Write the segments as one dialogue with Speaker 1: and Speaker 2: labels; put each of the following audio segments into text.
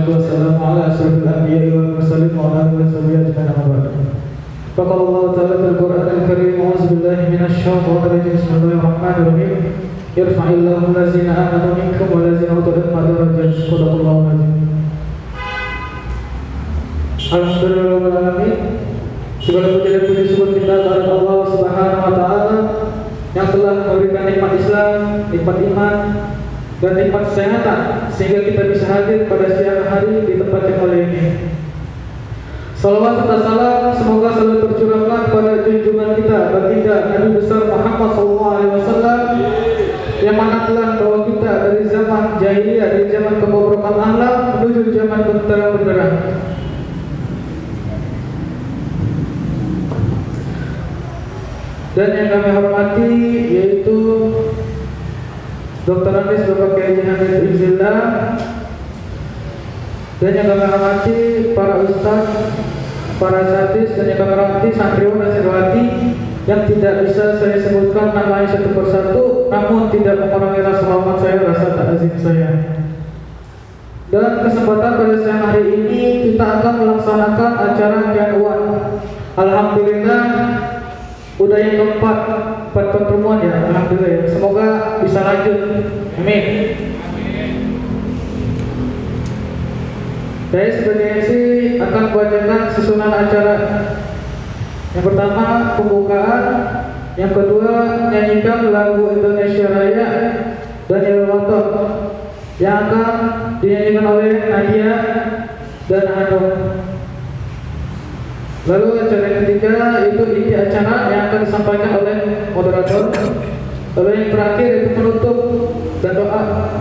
Speaker 1: wassalatu wassalamu ala asyrafil anbiya'i wal mursalin wa ala alihi washabihi ajma'in amma ba'du. Faqala Allah ta'ala fil Qur'anil Karim a'udzu billahi minasy syaithanir rajim. Bismillahirrahmanirrahim. Yarfa'illahu allazina amanu minkum wal ladzina utul ilma darajat. Shadaqallahu al-'azim. Alhamdulillahirabbil alamin. Segala puji dan puji syukur kita kepada Allah Subhanahu wa taala yang telah memberikan nikmat Islam, nikmat iman, dan nikmat kesehatan sehingga kita bisa hadir pada siang hari di tempat yang mulia ini. Salawat serta salam semoga selalu tercurahkan pada junjungan kita baginda Nabi besar Muhammad SAW yang mana telah bawa kita dari zaman jahiliyah, dari zaman kebobrokan akhlak menuju zaman terang benderang. Dan yang kami hormati yaitu Dr. Andis Bapak Kiai Hamid Izzillah, dan yang kami hormati para ustaz, para sadis, dan yang kami hormati santriwan dan santriwati yang tidak bisa saya sebutkan namanya satu persatu, namun tidak mengurangi rasa hormat saya, rasa takzim saya. Dalam kesempatan pada siang hari ini kita akan melaksanakan acara Q&A. Alhamdulillah udah yang keempat pertemuan ya, alhamdulillah ya. Semoga bisa lanjut. Amin. Saya sebagai MC akan membacakan susunan acara. Yang pertama pembukaan, yang kedua nyanyikan lagu Indonesia Raya dan Yelwaton yang akan dinyanyikan oleh Nadia dan Hanum. Lalu acara yang ketiga itu inti acara yang akan disampaikan oleh moderator. Lalu yang terakhir itu penutup dan doa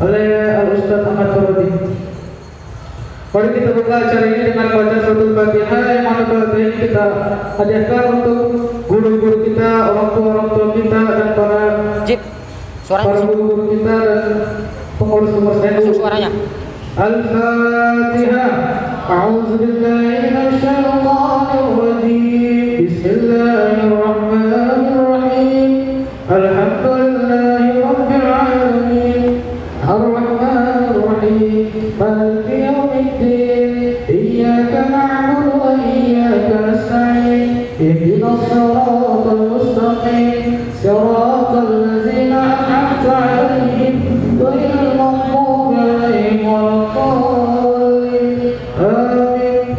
Speaker 1: oleh Al-Ustaz Ahmad Farodi. Mari kita buka acara ini dengan baca suratul Fatihah yang mana pada ini kita hadiahkan untuk guru-guru kita, orang tua kita dan para guru-guru kita dan pengurus-pengurus NU.
Speaker 2: Suaranya.
Speaker 1: Al-Fatihah. A'udzu billahi minasyaitonir rajim. Bismillahirrahmanirrahim. Alhamdulillahi rabbil alamin. Ar-Rahmanir Rahim. Maliki yaumiddin. Iyyaka na'budu wa iyyaka nasta'in. Ihdinas siratal mustaqim. Siratal ladzina an'amta 'alaihim ghairil maghdubi 'alaihim waladdallin. Amin.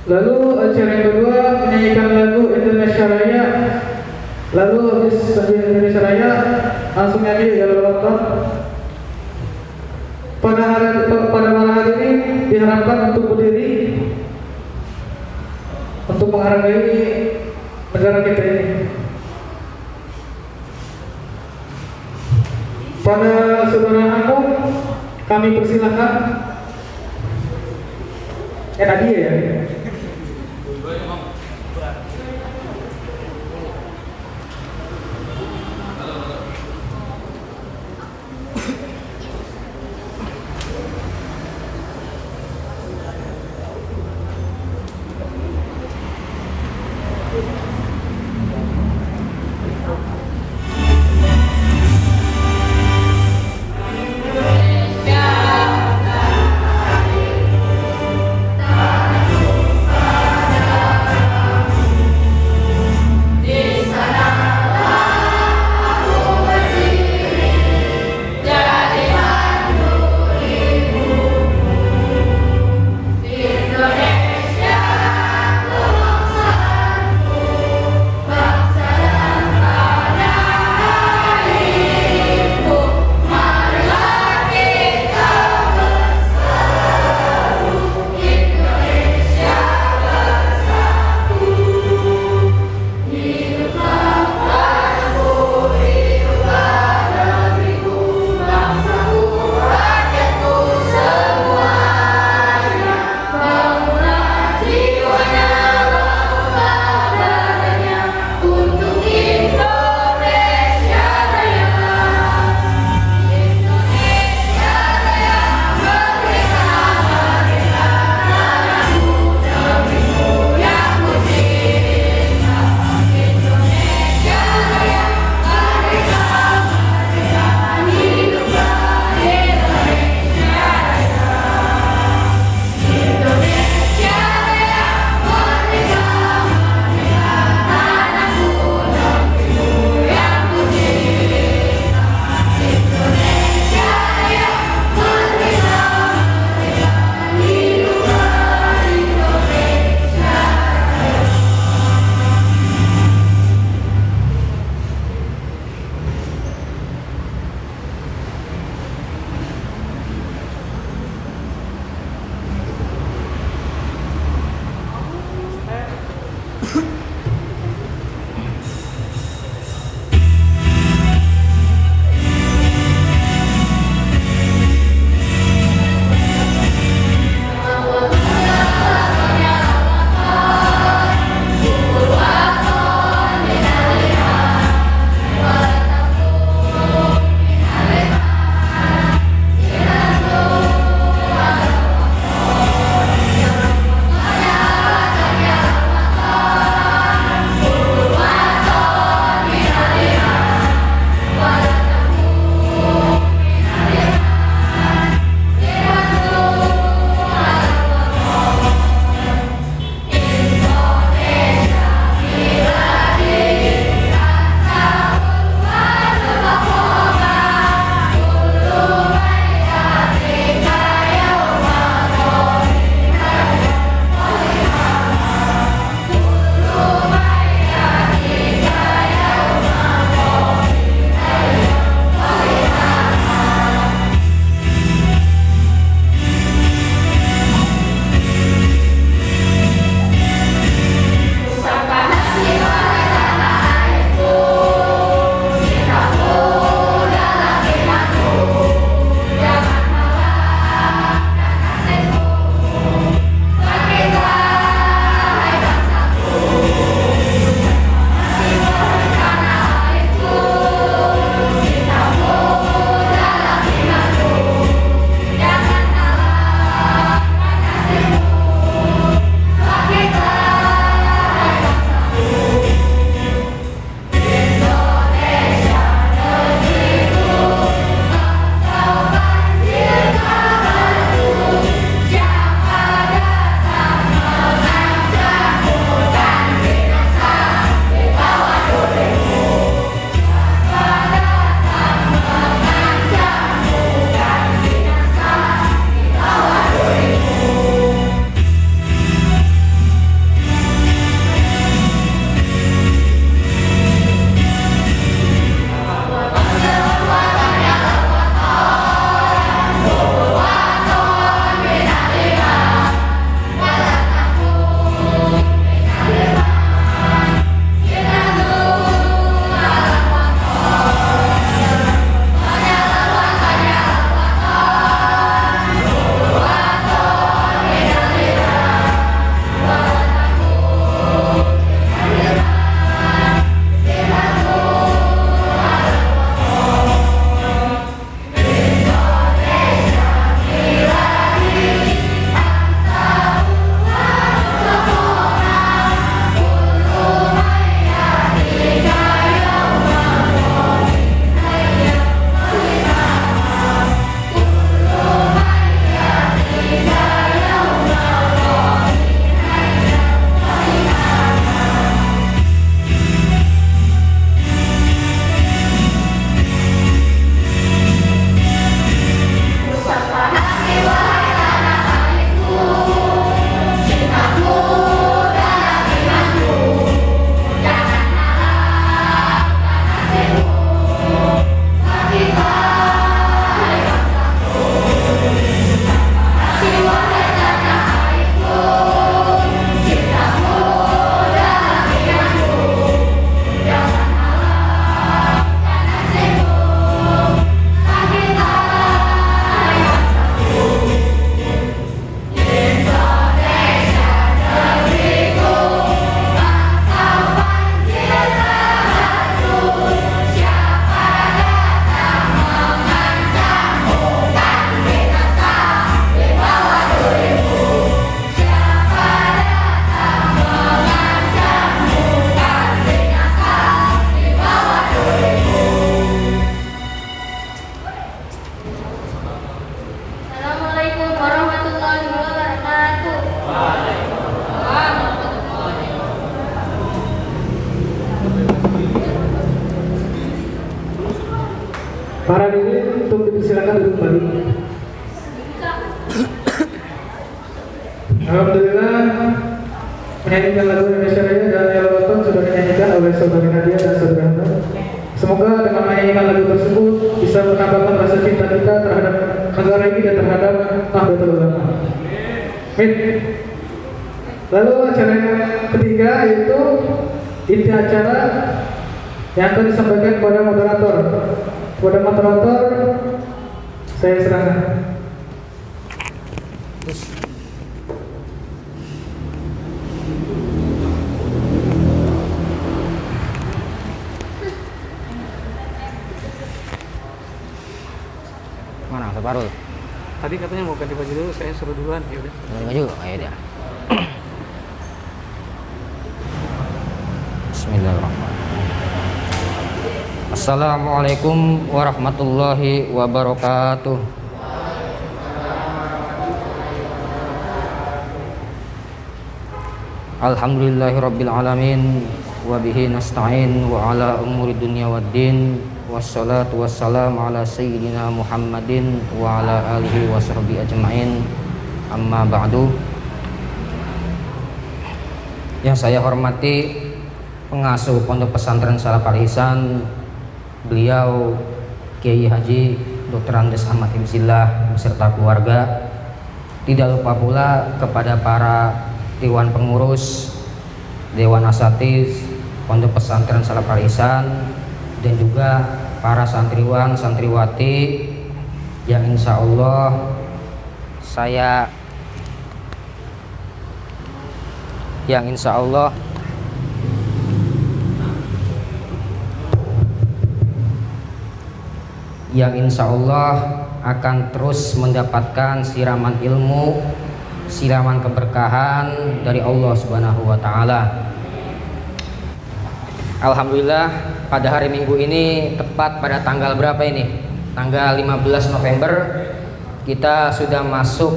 Speaker 1: Lalu acara yang kedua menyanyikan lagu Indonesia Raya. Lalu habis Indonesia Raya langsung nyanyi Yelwaton. Pada malam hari ini diharapkan untuk berdiri untuk menghargai negara kita ini. Pada saudara Hanum kami persilahkan. Nadia ya.
Speaker 3: Indonesia
Speaker 1: Para diri untuk dipersilakan duduk kembali. Alhamdulillah, menyanyikan lagu Indonesia Raya dan Yalawaton sudah dinyanyikan oleh saudari Nadia dan saudara Hana. Semoga dengan menyanyikan lagu tersebut bisa menambahkan rasa cinta kita terhadap negara ini dan terhadap Nahdlatul Ulama. Amin. Lalu acara yang ketiga yaitu inti acara yang akan disampaikan kepada moderator. Kepada moderator saya serahkan.
Speaker 2: Mana Saparul?
Speaker 3: Tadi katanya mau ganti baju dulu, saya suruh duluan. Ya udah.
Speaker 2: Ganti baju? Ayo dia. Bismillahirrahmanirrahim. Assalamualaikum warahmatullahi wabarakatuh. Alhamdulillahirabbil alamin wa bihi nasta'in wa ala umuri dunya waddin. Wassalatu wassalamu ala sayyidina Muhammadin wa ala alihi wa sahbihi ajma'in. Amma ba'du. Yang saya hormati pengasuh Pondok Pesantren Salaf Al Ihsan, beliau Kiai Haji Dr. Andes Ahmad Hibzillah beserta keluarga. Tidak lupa pula kepada para dewan pengurus, dewan asatidz Pondok Pesantren Salaf Al Ihsan, dan juga para santriwan santriwati yang insya Allah akan terus mendapatkan siraman ilmu, siraman keberkahan dari Allah Subhanahu wa taala. Alhamdulillah pada hari Minggu ini tepat pada tanggal berapa ini? Tanggal 15 November kita sudah masuk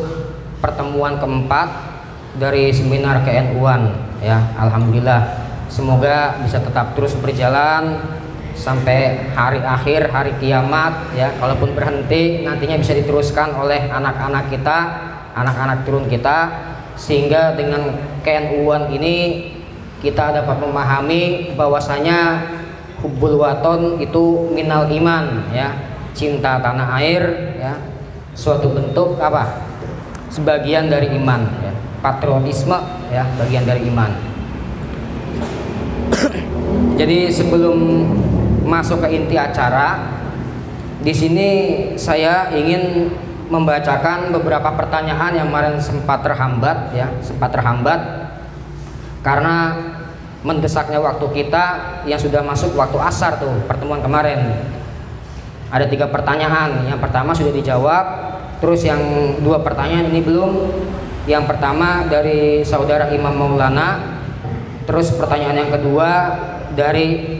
Speaker 2: pertemuan keempat dari seminar KNU-an ya. Alhamdulillah, semoga bisa tetap terus berjalan sampai hari akhir, hari kiamat ya. Kalaupun berhenti nantinya bisa diteruskan oleh anak-anak kita, anak-anak turun kita, sehingga dengan KNU-an ini kita dapat memahami bahwasanya hubbul waton itu minal iman ya, cinta tanah air ya, suatu bentuk apa? Sebagian dari iman ya. Patriotisme ya, bagian dari iman. Jadi sebelum masuk ke inti acara, di sini saya ingin membacakan beberapa pertanyaan yang kemarin sempat terhambat ya, karena mendesaknya waktu kita yang sudah masuk waktu asar tuh pertemuan kemarin. Ada 3 pertanyaan, yang pertama sudah dijawab, terus yang 2 pertanyaan ini belum. Yang pertama dari saudara Imam Maulana, terus pertanyaan yang kedua dari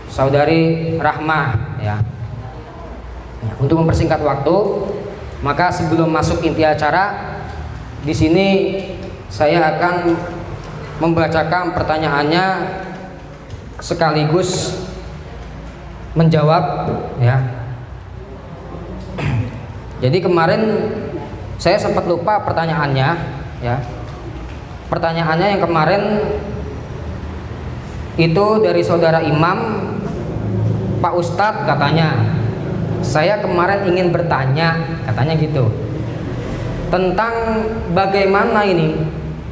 Speaker 2: saudari Rahmah ya. Untuk mempersingkat waktu, maka sebelum masuk inti acara, di sini saya akan membacakan pertanyaannya sekaligus menjawab ya. Jadi kemarin saya sempat lupa pertanyaannya ya. Pertanyaannya yang kemarin itu dari saudara Imam, Pak Ustadz katanya, saya kemarin ingin bertanya, katanya gitu, tentang bagaimana ini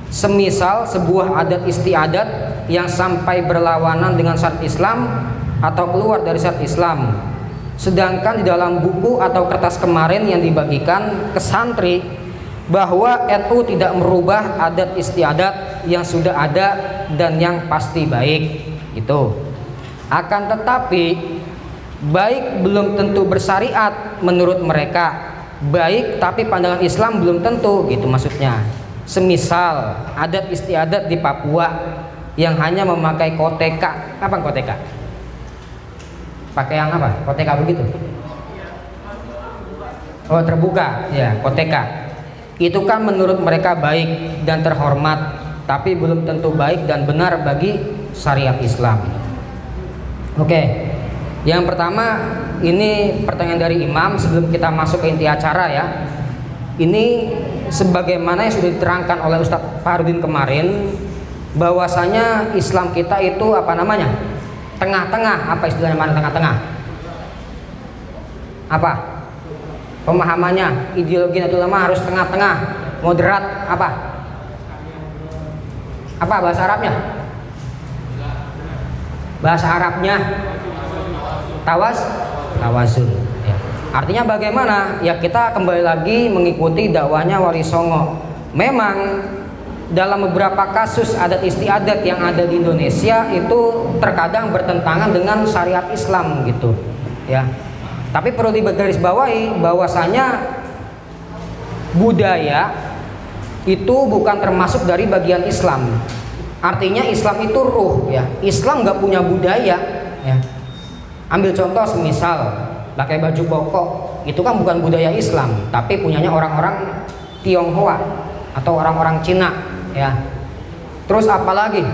Speaker 2: semisal sebuah adat istiadat yang sampai berlawanan dengan syariat Islam atau keluar dari syariat Islam, sedangkan di dalam buku atau kertas kemarin yang dibagikan ke santri bahwa NU tidak merubah adat istiadat yang sudah ada dan yang pasti baik itu. Akan tetapi baik belum tentu bersyariat menurut mereka, baik tapi pandangan Islam belum tentu gitu maksudnya. Semisal adat istiadat di Papua yang hanya memakai koteka, apa koteka? Pakai yang apa? Koteka begitu? Oh terbuka, ya koteka. Itu kan menurut mereka baik dan terhormat, tapi belum tentu baik dan benar bagi syariat Islam. Oke. Yang pertama, ini pertanyaan dari imam sebelum kita masuk ke inti acara ya. Ini sebagaimana yang sudah diterangkan oleh Ustadz Farudin kemarin, bahwasanya Islam kita itu apa namanya? Tengah-tengah. Apa istilahnya, mana tengah-tengah? Apa? Pemahamannya, ideologi Nahdlatul Ulama harus tengah-tengah, moderat, apa? Apa bahasa Arabnya? Bahasa Arabnya tawazun. Ya. Artinya bagaimana? Ya kita kembali lagi mengikuti dakwahnya Wali Songo. Memang dalam beberapa kasus adat istiadat yang ada di Indonesia itu terkadang bertentangan dengan syariat Islam gitu. Ya. Tapi perlu digarisbawahi bahwasanya budaya itu bukan termasuk dari bagian Islam. Artinya Islam itu ruh ya. Islam nggak punya budaya ya. Ambil contoh semisal pakai baju koko, itu kan bukan budaya Islam, tapi punyanya orang-orang Tionghoa atau orang-orang Cina ya. Terus apalagi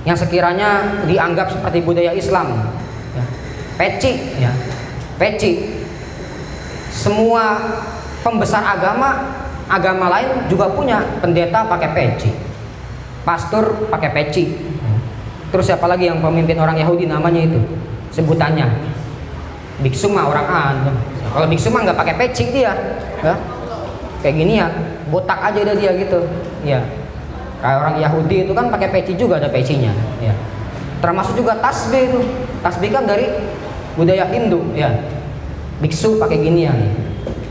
Speaker 2: yang sekiranya dianggap seperti budaya Islam ya. Peci ya. Peci. Semua pembesar agama lain juga punya pendeta pakai peci, pastor pakai peci. Terus siapa lagi yang pemimpin orang Yahudi namanya itu sebutannya biksu mah orang kalau biksu mah nggak pakai peci dia ya. Kayak gini ya, botak aja udah dia gitu ya. Kayak orang Yahudi itu kan pakai peci juga, ada pecinya ya. Termasuk juga tasbih itu, tasbih kan dari budaya Hindu ya. Biksu pakai gini ya.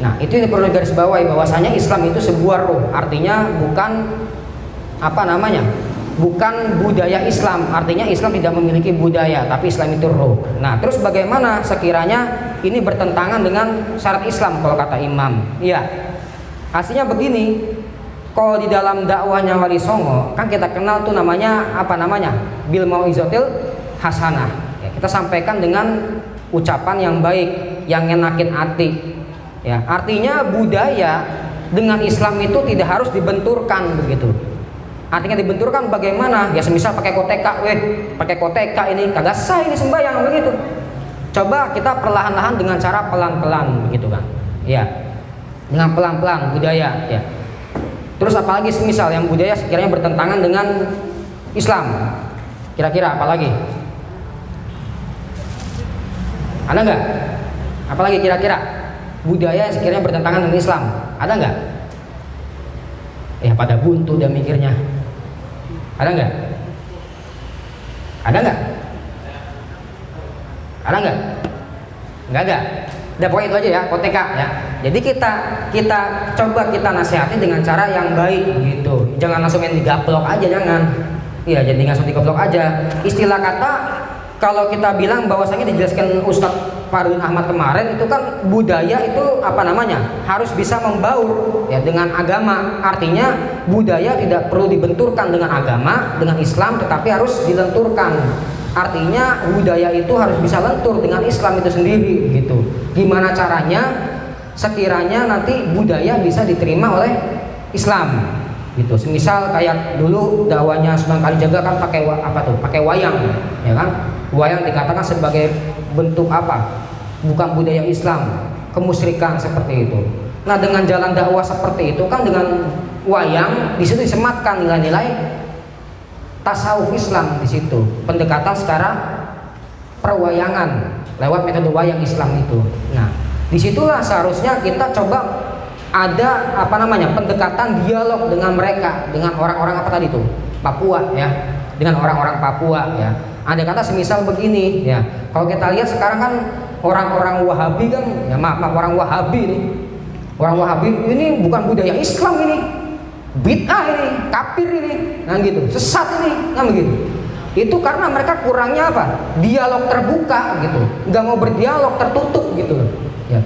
Speaker 2: Nah itu yang perlu garis bawahi bahwasanya Islam itu sebuah ruh, artinya bukan apa namanya, bukan budaya Islam. Artinya Islam tidak memiliki budaya, tapi Islam itu ruh. Nah terus bagaimana sekiranya ini bertentangan dengan syarat Islam kalau kata imam? Iya, aslinya begini. Kalau di dalam dakwahnya Wali Songo kan kita kenal tuh namanya apa namanya, bil mau'izatil hasanah ya, kita sampaikan dengan ucapan yang baik, yang ngenakin hati ya. Artinya budaya dengan Islam itu tidak harus dibenturkan begitu. Artinya dibenturkan bagaimana? Ya semisal pakai koteka, pakai koteka ini kagak sah ini sembahyang begitu. Coba kita perlahan-lahan dengan cara pelan-pelan begitu kan. Ya. Dengan pelan-pelan budaya ya. Terus apalagi semisal yang budaya sekiranya bertentangan dengan Islam. Kira-kira apalagi? Ada nggak? Apalagi kira-kira budaya yang sekiranya bertentangan dengan Islam? Ada nggak? Ya pada buntu dan mikirnya. Ada nggak? Ada nggak? Ada nggak? Nggak ada. Udah pokoknya itu aja ya, koteka ya. Jadi kita coba kita nasihati dengan cara yang baik gitu. Jangan langsung yang digaplok aja, jangan. Iya, jadi langsung digaplok aja. Istilah kata kalau kita bilang bahwasanya dijelaskan Ustadz Farudin Ahmad kemarin itu kan budaya itu apa namanya, harus bisa membaur ya dengan agama. Artinya budaya tidak perlu dibenturkan dengan agama, dengan Islam, tetapi harus dilenturkan. Artinya budaya itu harus bisa lentur dengan Islam itu sendiri gitu. Gimana caranya sekiranya nanti budaya bisa diterima oleh Islam gitu. Semisal kayak dulu dakwahnya Sunan Kalijaga kan pakai apa tuh? Pakai wayang, ya kan? Wayang dikatakan sebagai bentuk apa? Bukan budaya Islam, kemusyrikan seperti itu. Nah, dengan jalan dakwah seperti itu kan dengan wayang di situ disematkan nilai-nilai tasawuf Islam di situ. Pendekatan secara perwayangan lewat metode wayang Islam itu. Nah, disitulah seharusnya kita coba ada apa namanya, pendekatan dialog dengan mereka, dengan orang-orang apa tadi tuh, Papua ya, dengan orang-orang Papua ya. Ada kata semisal begini ya, kalau kita lihat sekarang kan orang-orang Wahabi kan ya, maaf orang Wahabi ini, orang Wahabi ini bukan budaya Islam ini, bid'ah ini, kafir ini, nah gitu, sesat ini, nah begitu. Itu karena mereka kurangnya apa? Dialog terbuka gitu, nggak mau berdialog, tertutup gitu ya.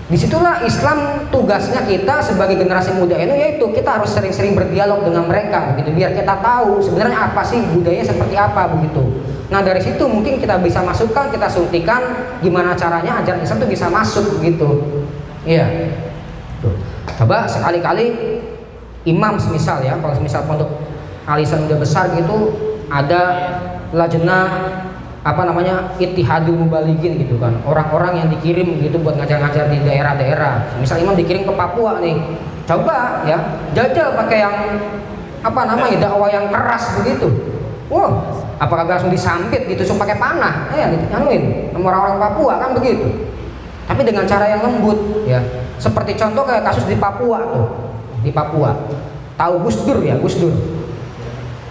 Speaker 2: Disitulah Islam tugasnya kita sebagai generasi muda ini, yaitu kita harus sering-sering berdialog dengan mereka begitu, biar kita tahu sebenarnya apa sih budayanya seperti apa begitu. Nah dari situ mungkin kita bisa masukkan, kita suntikan gimana caranya ajaran Islam itu bisa masuk gitu. Iya. Coba sekali-kali imam semisal ya, kalau semisal pondok alisan udah besar gitu, ada lajnah ittihadul mubalighin gitu kan, orang-orang yang dikirim gitu buat ngajar-ngajar di daerah-daerah. Misal imam dikirim ke Papua nih, coba ya jajal pakai yang dakwah yang keras begitu. Wah, apakah langsung disambit ditusuk pakai panah? Dianuin sama orang-orang Papua kan begitu. Tapi dengan cara yang lembut ya. Seperti contoh kayak kasus di Papua tuh. Di Papua. Tahu Gus Dur ya, Gus Dur.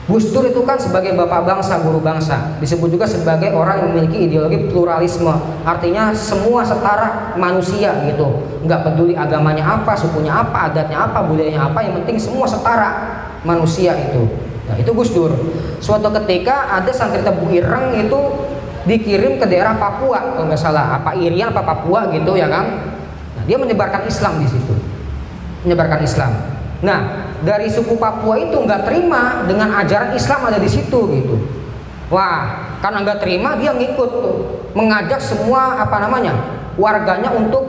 Speaker 2: Gus Dur itu kan sebagai bapak bangsa, guru bangsa, disebut juga sebagai orang yang memiliki ideologi pluralisme, artinya semua setara manusia gitu, nggak peduli agamanya apa, sukunya apa, adatnya apa, budayanya apa, yang penting semua setara manusia itu. Nah itu Gus Dur. Suatu ketika ada santri Tebu Ireng itu dikirim ke daerah Papua, kalau nggak salah, apa Irian apa Papua gitu ya kan. Nah, dia menyebarkan Islam di situ, menyebarkan Islam. Nah dari suku Papua itu nggak terima dengan ajaran Islam ada di situ gitu. Wah, karena nggak terima dia ngikut tuh, mengajak semua warganya untuk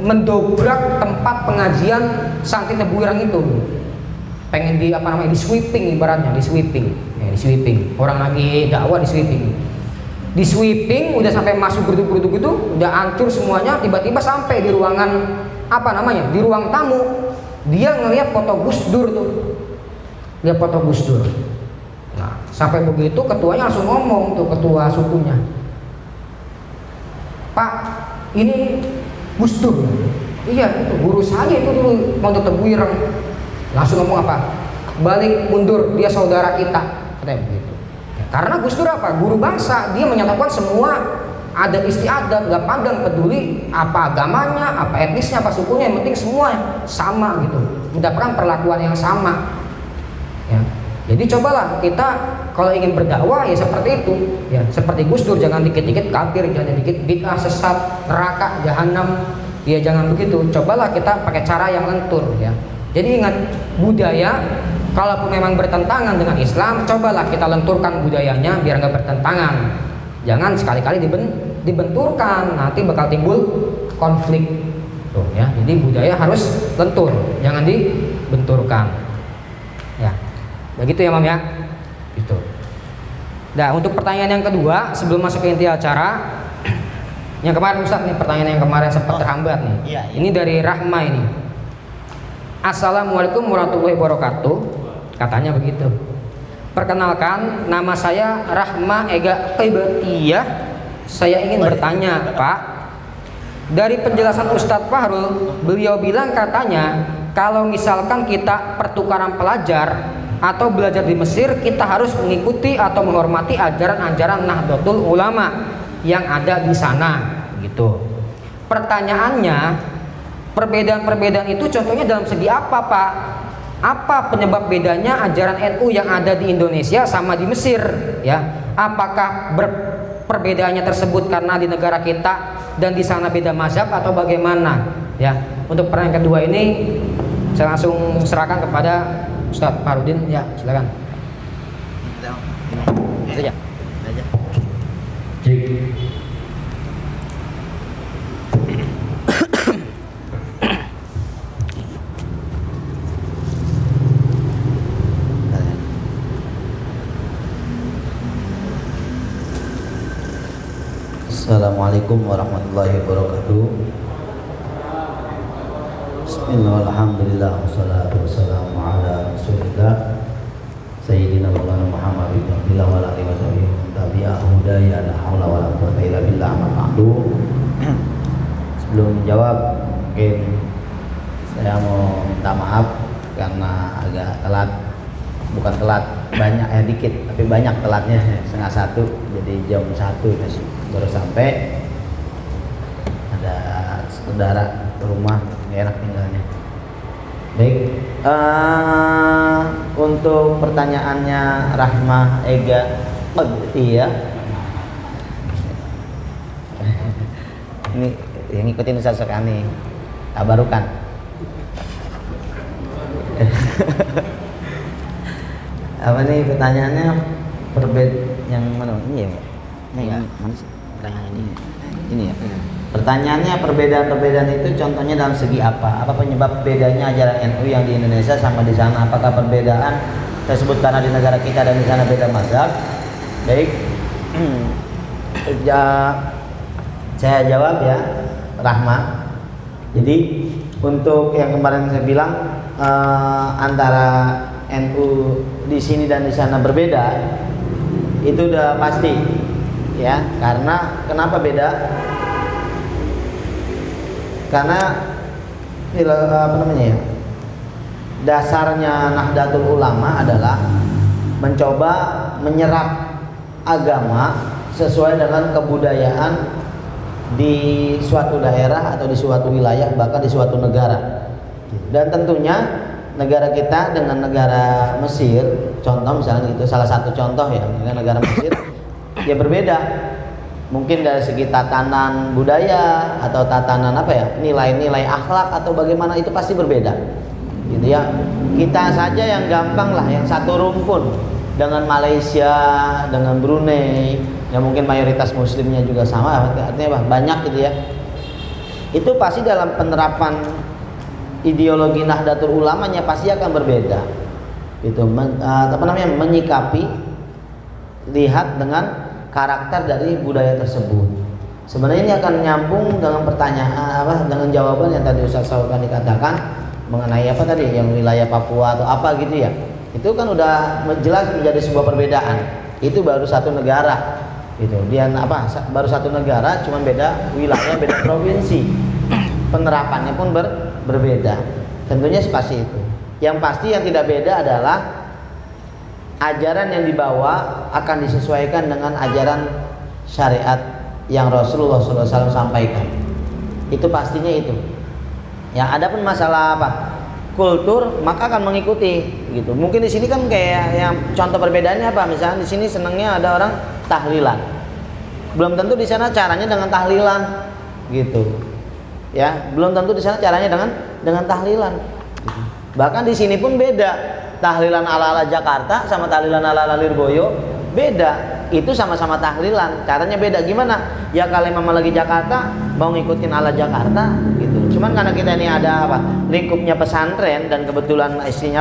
Speaker 2: mendobrak tempat pengajian santri Tebu Ireng itu. Pengen di sweeping ibaratnya, di sweeping. Orang lagi dakwah di sweeping, udah sampai masuk geruduk gitu, udah hancur semuanya, tiba-tiba sampai di ruangan di ruang tamu. Dia ngelihat foto Gus Dur tuh. Lihat foto Gus Dur. Nah, sampai begitu ketuanya langsung ngomong tuh, ketua sukunya. Pak, ini Gus Dur. Iya, itu guru saya itu dulu Pondok Tebu Ireng. Langsung ngomong apa? Balik mundur, dia saudara kita. Katanya begitu. Ya, karena Gus Dur guru bangsa, dia menyatakan semua adat istiadat, gak pandang peduli apa agamanya, apa etnisnya, apa sukunya, yang penting semua sama gitu, mendapatkan perlakuan yang sama ya. Jadi cobalah kita kalau ingin berdakwah ya seperti itu ya, seperti Gus Dur, jangan dikit-dikit kafir, jangan dikit bid'ah, sesat, neraka, jahanam ya, jangan begitu. Cobalah kita pakai cara yang lentur ya. Jadi ingat, budaya kalaupun memang bertentangan dengan Islam, cobalah kita lenturkan budayanya biar nggak bertentangan. Jangan sekali-kali dibenturkan, nanti bakal timbul konflik tuh ya. Jadi budaya harus lentur, jangan dibenturkan ya. Begitu ya Mam ya, gitu. Nah untuk pertanyaan yang kedua sebelum masuk ke inti acara, yang kemarin Ustaz nih, pertanyaan yang kemarin sempat terhambat nih.
Speaker 4: Iya.
Speaker 2: Ini dari Rahma ini. Assalamualaikum warahmatullahi wabarakatuh. Katanya begitu. Perkenalkan, nama saya Rahma Ega Qaibatiyah. Saya ingin bertanya, Pak. Dari penjelasan Ustadz Fahrul, beliau bilang katanya kalau misalkan kita pertukaran pelajar atau belajar di Mesir, kita harus mengikuti atau menghormati ajaran-ajaran Nahdlatul Ulama yang ada di sana, gitu. Pertanyaannya, perbedaan-perbedaan itu contohnya dalam segi apa, Pak? Apa penyebab bedanya ajaran NU yang ada di Indonesia sama di Mesir ya? Apakah perbedaannya tersebut karena di negara kita dan di sana beda mazhab atau bagaimana ya? Untuk pertanyaan kedua ini saya langsung serahkan kepada Ustadz Farudin ya, silakan. Itu aja.
Speaker 4: Assalamualaikum warahmatullahi wabarakatuh. Bismillah, alhamdulillah, wassalatu wassalamu ala rasulillah Sayyidina Maulana Muhammad bin Abdillah wa alihi wa sahbihi tabi'ah hudaya la haula wa la quwwata illa billah amma ba'du. Sebelum menjawab, mungkin saya mau minta maaf karena agak telat. Bukan telat, banyak dikit, tapi banyak telatnya, 12:30, jadi jam 1 baru sampai. Ada saudara rumah gak enak tinggalnya. Baik, untuk pertanyaannya Rahmah Ega, iya. Ini yang ngikutin Ustaz Sokani, tabarukan. Apa nih pertanyaannya? Yang mana? Ini ya? Yang mana sih? Pertanyaan ini ya? Pertanyaannya, perbedaan-perbedaan itu contohnya dalam segi apa? Apa penyebab bedanya ajaran NU yang di Indonesia sama di sana? Apakah perbedaan tersebut karena di negara kita dan di sana beda mazhab? Baik. Saya jawab ya, Rahma. Jadi untuk yang kemarin saya bilang antara NU di sini dan di sana berbeda, itu udah pasti ya. Karena kenapa beda? Karena apa namanya ya? Dasarnya Nahdlatul Ulama adalah mencoba menyerap agama sesuai dengan kebudayaan di suatu daerah atau di suatu wilayah, bahkan di suatu negara. Dan tentunya negara kita dengan negara Mesir, contoh misalnya itu salah satu contoh ya, dengan negara Mesir ya berbeda. Mungkin dari segi tatanan budaya atau tatanan apa ya, nilai-nilai akhlak atau bagaimana, itu pasti berbeda. Gitu ya. Kita saja yang gampang lah, yang satu rumpun dengan Malaysia, dengan Brunei, yang mungkin mayoritas muslimnya juga sama, artinya banyak gitu ya. Itu pasti dalam penerapan ideologi Nahdlatul Ulamanya pasti akan berbeda. Itu menyikapi, lihat dengan karakter dari budaya tersebut. Sebenarnya ini akan nyambung dengan pertanyaan dengan jawaban yang tadi Ustaz Saukani katakan mengenai apa tadi, yang wilayah Papua atau apa gitu ya. Itu kan udah jelas menjadi sebuah perbedaan. Itu baru satu negara. Gitu. Dia baru satu negara, cuman beda wilayah, beda provinsi. Penerapannya pun berbeda. Tentunya pasti itu. Yang pasti yang tidak beda adalah ajaran yang dibawa akan disesuaikan dengan ajaran syariat yang Rasulullah SAW sampaikan. Itu pastinya itu. Yang ada pun masalah kultur, maka akan mengikuti gitu. Mungkin di sini kan kayak yang contoh perbedaannya apa? Misalnya di sini senangnya ada orang tahlilan. Belum tentu di sana caranya dengan tahlilan gitu. Ya, belum tentu di sana caranya dengan tahlilan. Gitu. Bahkan di sini pun beda. Tahlilan ala-ala Jakarta sama tahlilan ala-ala Lirboyo beda. Itu sama-sama tahlilan, caranya beda. Gimana? Ya kalau memang lagi Jakarta mau ngikutin ala Jakarta gitu. Cuman karena kita ini ada lingkupnya pesantren dan kebetulan isinya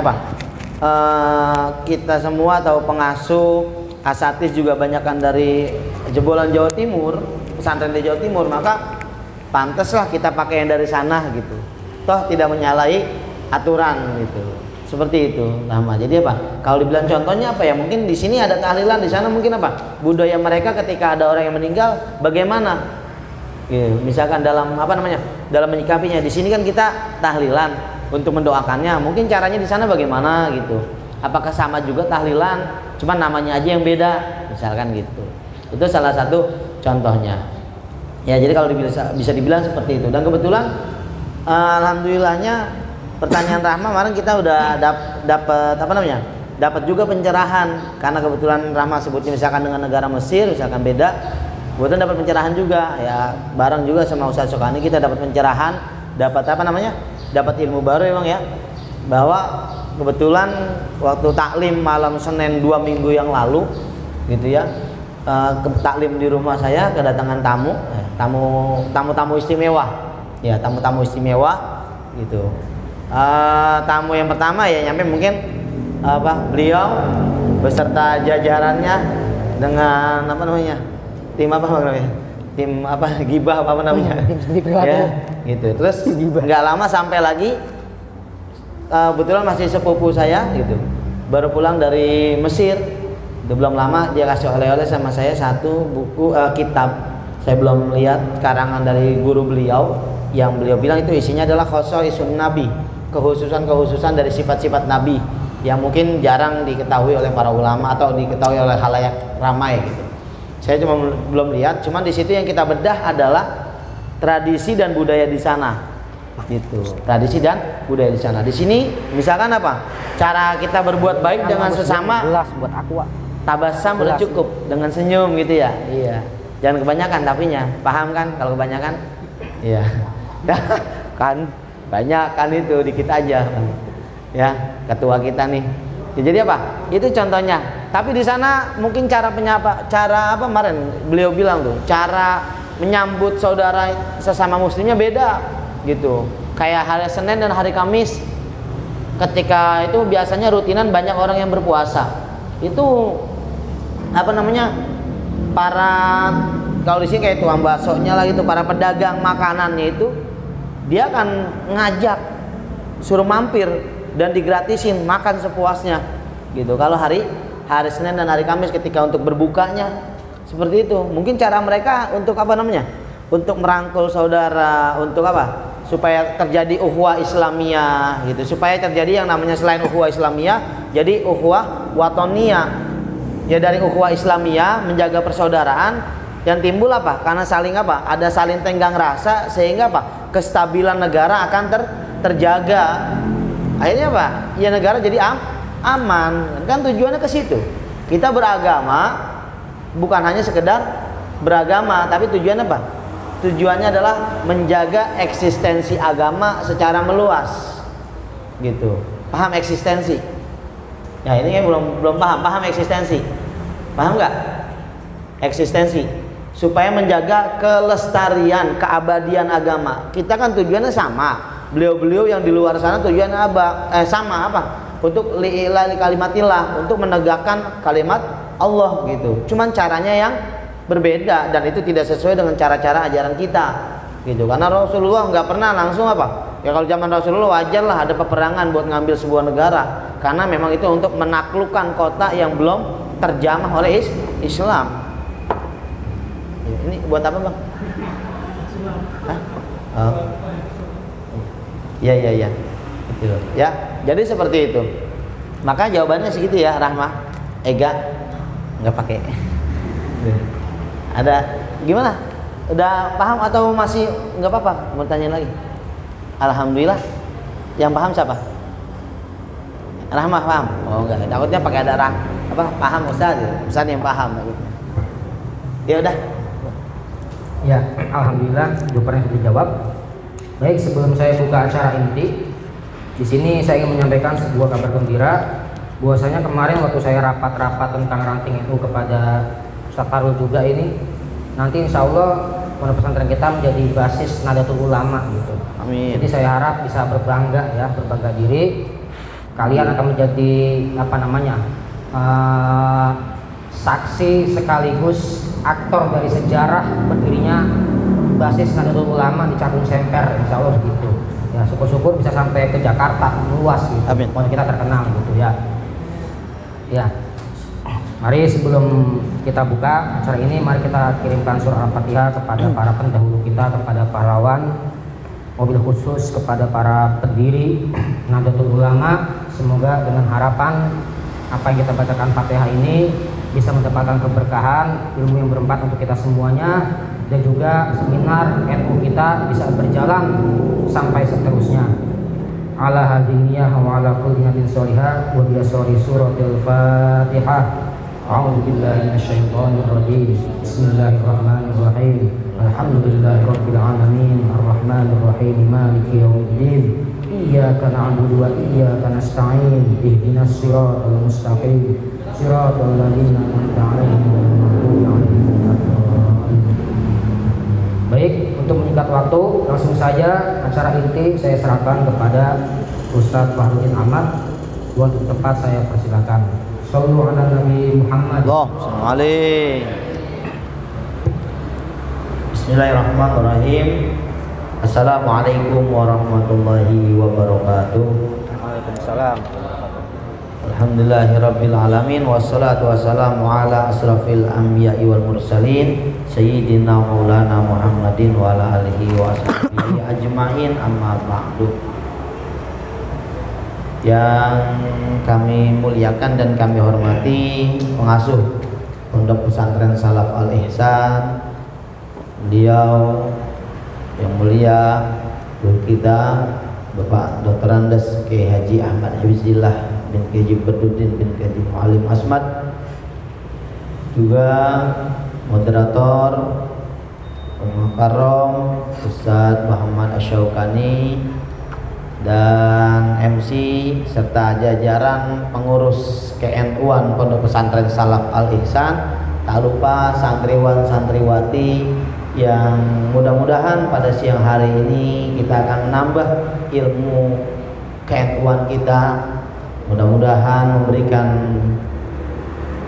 Speaker 4: kita semua atau pengasuh asatis juga banyakkan dari jebolan Jawa Timur, pesantren di Jawa Timur, maka pantaslah kita pakai yang dari sana gitu. Toh tidak menyalahi aturan gitu. Seperti itu, Rahma. Jadi kalau dibilang contohnya ya? Mungkin di sini ada tahlilan, di sana mungkin budaya mereka ketika ada orang yang meninggal bagaimana? Gitu. Misalkan dalam dalam menyikapinya. Di sini kan kita tahlilan untuk mendoakannya. Mungkin caranya di sana bagaimana gitu? Apakah sama juga tahlilan? Cuman namanya aja yang beda, misalkan gitu. Itu salah satu contohnya. Ya, jadi kalau bisa dibilang seperti itu. Dan kebetulan alhamdulillahnya pertanyaan Rahma kemarin kita udah dapat juga pencerahan, karena kebetulan Rahma sebutnya misalkan dengan negara Mesir misalkan beda, kebetulan dapat pencerahan juga ya, bareng juga sama Ustaz Sokani kita dapat pencerahan, dapat dapat ilmu baru emang ya, bahwa kebetulan waktu taklim malam Senin 2 minggu yang lalu gitu ya, taklim di rumah saya kedatangan tamu istimewa ya, tamu istimewa gitu. Tamu yang pertama ya nyampe mungkin beliau beserta jajarannya dengan tim gibah ya gitu. Terus nggak lama sampai lagi kebetulan masih sepupu saya gitu, baru pulang dari Mesir. Itu belum lama dia kasih oleh-oleh sama saya satu buku kitab, saya belum lihat, karangan dari guru beliau yang beliau bilang itu isinya adalah khosaisun Nabi, kehususan dari sifat-sifat Nabi yang mungkin jarang diketahui oleh para ulama atau diketahui oleh khalayak ramai gitu. Saya cuma belum lihat, cuman di situ yang kita bedah adalah tradisi dan budaya di sana. Gitu. Tradisi dan budaya di sana. Di sini misalkan cara kita berbuat baik dengan sesama,
Speaker 2: gelas buat aqua.
Speaker 4: Tabasam udah cukup dengan senyum gitu ya. Iya. Jangan kebanyakan tapinya. Paham kan kalau kebanyakan? Iya. Kan banyak kan itu, dikit aja ya, ketua kita nih ya. Jadi itu contohnya. Tapi di sana mungkin cara kemarin beliau bilang tuh, cara menyambut saudara sesama muslimnya beda gitu. Kayak hari Senin dan hari Kamis, ketika itu biasanya rutinan banyak orang yang berpuasa, itu para kalau di sini kayak tukang baksonya lah gitu, para pedagang makanannya itu dia akan ngajak suruh mampir dan digratisin makan sepuasnya gitu. Kalau hari Senin dan hari Kamis ketika untuk berbukanya seperti itu. Mungkin cara mereka untuk apa namanya? Untuk merangkul saudara, untuk apa? Supaya terjadi ukhuwah Islamiyah gitu. Supaya terjadi yang namanya selain ukhuwah Islamiyah jadi ukhuwah watoniyah. Ya dari ukhuwah Islamiyah menjaga persaudaraan yang timbul apa? Karena saling apa? Ada saling tenggang rasa sehingga apa? Kestabilan negara akan terjaga. Akhirnya apa? Ya negara jadi aman. Kan tujuannya ke situ. Kita beragama bukan hanya sekedar beragama, tapi tujuannya apa? Tujuannya adalah menjaga eksistensi agama secara meluas. Gitu. Paham eksistensi? Ya ini kan belum paham eksistensi. Paham nggak? Eksistensi supaya menjaga kelestarian, keabadian agama. Kita kan tujuannya sama. Beliau-beliau yang di luar sana tujuannya sama apa? Untuk li'ilali kalimatillah, untuk menegakkan kalimat Allah gitu. Cuman caranya yang berbeda dan itu tidak sesuai dengan cara-cara ajaran kita gitu. Karena Rasulullah nggak pernah langsung apa? Ya kalau zaman Rasulullah wajarlah ada peperangan buat ngambil sebuah negara karena memang itu untuk menaklukkan kota yang belum terjamah oleh Islam. Ini buat apa bang? Hah? Oh. Ya. Gitu. Ya, jadi seperti itu. Maka jawabannya segitu ya, Rahmah. Ega nggak pakai. Ada gimana? Udah paham atau masih nggak apa-apa? Mau tanya lagi? Alhamdulillah. Yang paham siapa? Rahmah paham? Oh enggak. Takutnya pakai ada paham Ustaz? Ustaz yang paham takutnya. Ya udah.
Speaker 2: Ya, alhamdulillah jawabannya sudah dijawab. Baik, sebelum saya buka acara inti, di sini saya ingin menyampaikan sebuah kabar gembira. Bahwasanya kemarin waktu saya rapat-rapat tentang ranting itu kepada Ustaz Farul juga ini, nanti insya Allah pondok pesantren kita menjadi basis Nahdlatul Ulama gitu.
Speaker 4: Amin.
Speaker 2: Jadi saya harap bisa berbangga diri. Kalian akan menjadi saksi sekaligus aktor dari sejarah berdirinya basis Nahdlatul Ulama di Cakung Semper, insya Allah begitu. Ya syukur-syukur bisa sampai ke Jakarta luas gitu.
Speaker 4: Amin.
Speaker 2: Pokoknya kita terkenal gitu ya. Ya. Mari sebelum kita buka acara ini, mari kita kirimkan surah Al-Fatihah kepada para pendahulu kita, kepada pahlawan, mobil khusus kepada para pendiri Nahdlatul Ulama. Semoga dengan harapan apa yang kita bacakan Fatihah ini bisa mendapatkan keberkahan, ilmu yang bermanfaat untuk kita semuanya, dan juga seminar NU kita bisa berjalan sampai seterusnya. Ala hadiniyah wa ala kulli nabiyin sholihah wa bi asri suratil Fatihah. A'udzu billahi minasyaitonir rajim. Bismillahirrahmanirrahim. Alhamdulillahirabbil alamin arrahmanir rahim maliki yaumiddin. Iyyaka na'budu wa iyyaka nasta'in. Ihdinas siratal mustaqim. Siratal ladzina an'amta 'alaihim ghairil maghdubi 'alaihim waladdallin. Baik, untuk menyingkat waktu, langsung saja acara inti saya serahkan kepada Ustadz Fahrudin Ahmad. Untuk tempat saya persilakan. Sallu ala Nabi Muhammad.
Speaker 4: Bismillahirrahmanirrahim. Assalamualaikum warahmatullahi wabarakatuh.
Speaker 3: Waalaikumsalam.
Speaker 4: Alhamdulillahirabbil alamin wassalatu wassalamu ala asrafil anbiya'i wal mursalin sayyidina maulana Muhammadin wa ala alihi wa sahbihi ajmain, amma ba'du. Yang kami muliakan dan kami hormati pengasuh Pondok Pesantren Salaf Al Ihsan, beliau yang mulia guru kita Bapak Dr. Andes Kiai Haji Ahmad Hafizillah bin Kiai Badruddin bin Kiai Muallim Asmad, juga moderator Mukarram Ustadz Muhammad Asyaukani, dan MC serta jajaran pengurus KNU-an Pondok Pesantren Salaf Al Ihsan. Tak lupa santriwan santriwati yang mudah-mudahan pada siang hari ini kita akan menambah ilmu KNU-an kita, mudah-mudahan memberikan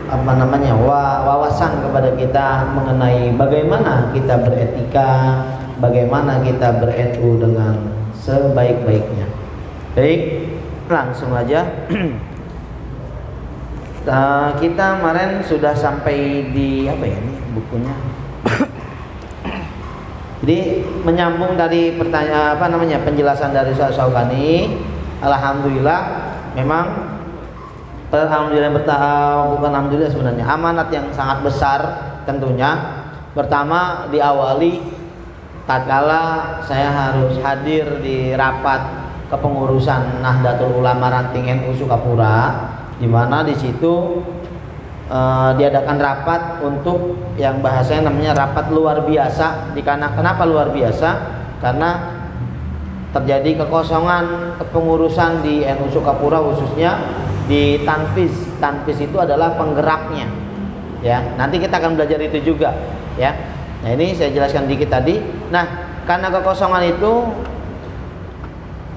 Speaker 4: wawasan kepada kita mengenai bagaimana kita beretika, bagaimana kita ber-NU dengan sebaik-baiknya. Baik, langsung aja. Kita kemarin sudah sampai di apa ya ini bukunya? Jadi menyambung dari penjelasan dari Ustaz Syaukani, alhamdulillah memang bukan alhamdulillah sebenarnya amanat yang sangat besar tentunya. Pertama diawali tatkala saya harus hadir di rapat kepengurusan Nahdlatul Ulama Ranting NU Sukapura, di mana di situ diadakan rapat untuk yang bahasanya namanya rapat luar biasa. Kenapa luar biasa? Karena terjadi kekosongan kepengurusan di NU Sukapura, khususnya di Tanfiz. Tanfiz itu adalah penggeraknya, ya. Nanti kita akan belajar itu juga, ya. Nah ini saya jelaskan dikit tadi. Nah karena kekosongan itu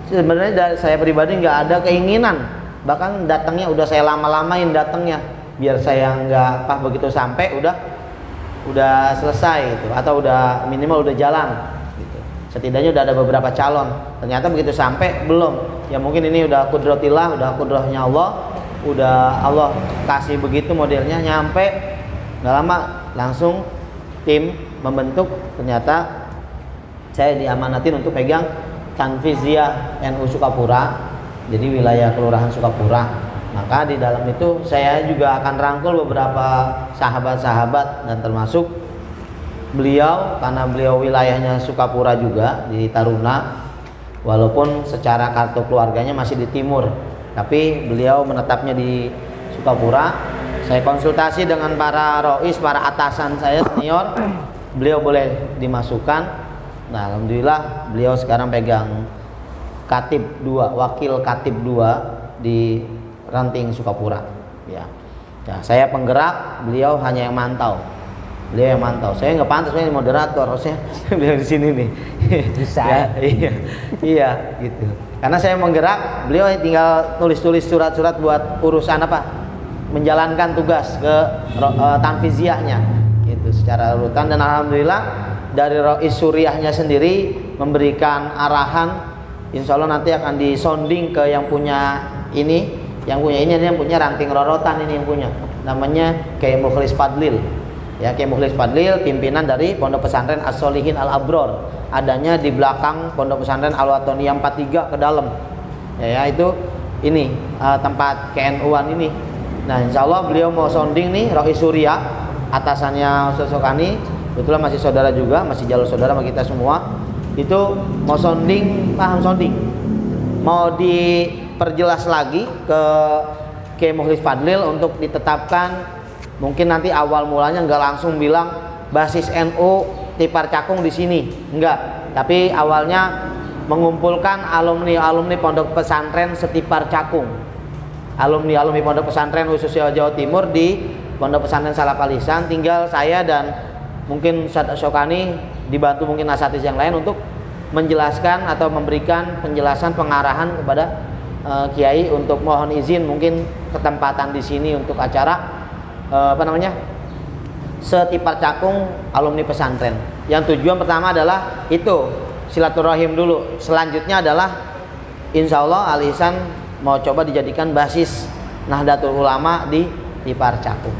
Speaker 4: sebenarnya dari saya pribadi nggak ada keinginan, bahkan datangnya udah saya lama-lamain datangnya biar saya nggak begitu sampai udah selesai itu, atau udah minimal udah jalan gitu. Setidaknya udah ada beberapa calon. Ternyata begitu sampai belum, ya mungkin ini udah kudratillah, udah kudrahnya Allah, udah Allah kasih begitu modelnya. Nyampe nggak lama langsung tim membentuk, ternyata saya diamanatin untuk pegang Tanfiziyah NU Sukapura, jadi wilayah Kelurahan Sukapura. Maka di dalam itu saya juga akan rangkul beberapa sahabat-sahabat, dan termasuk beliau, karena beliau wilayahnya Sukapura juga di Taruna, walaupun secara kartu keluarganya masih di timur, tapi beliau menetapnya di Sukapura. Saya konsultasi dengan para rois, para atasan saya senior, beliau boleh dimasukkan. Nah alhamdulillah beliau sekarang pegang Katib 2, wakil Katib 2 di Ranting Sukapura, ya. Nah, saya penggerak, beliau hanya yang mantau. Beliau yang mantau. Saya nggak pantas, saya moderator, harusnya beliau di sini nih. Bisa. Ya, iya, gitu. Karena saya menggerak, beliau tinggal tulis-tulis surat-surat buat urusan menjalankan tugas ke Tanfiziyahnya, gitu secara urutan. Dan alhamdulillah dari Rois Suriahnya sendiri memberikan arahan, insya Allah nanti akan disonding ke yang punya ini. Yang punya Ranting Rorotan, ini yang punya, namanya Kiai Mukhlis Fadlil, ya. Kiai Mukhlis Fadlil pimpinan dari Pondok Pesantren As-Solihin Al-Abror, adanya di belakang Pondok Pesantren Al-Watoniyah 43 ke dalam, ya itu ini tempat KNU-an ini. Nah insya Allah beliau mau sounding nih, Rois Surya atasannya Ustaz Syaukani, kebetulan masih saudara juga, masih jalur saudara sama kita semua. Itu mau sounding, mau diperjelas lagi ke Kiai Mukhlis Fadlil untuk ditetapkan. Mungkin nanti awal mulanya nggak langsung bilang basis NU Tipar Cakung di sini, enggak. Tapi awalnya mengumpulkan alumni Pondok Pesantren setipar Cakung, alumni Pondok Pesantren khususnya Jawa Timur di Pondok Pesantren Salaf Al-Ihsan. Tinggal saya dan mungkin Ustaz Syaukani dibantu mungkin asatiz yang lain untuk menjelaskan atau memberikan penjelasan pengarahan kepada Kiai untuk mohon izin mungkin ketempatan di sini untuk acara setipar Cakung alumni pesantren. Yang tujuan pertama adalah itu silaturahim dulu. Selanjutnya adalah insya Allah Al-Ihsan mau coba dijadikan basis Nahdlatul Ulama di Tipar Cakung.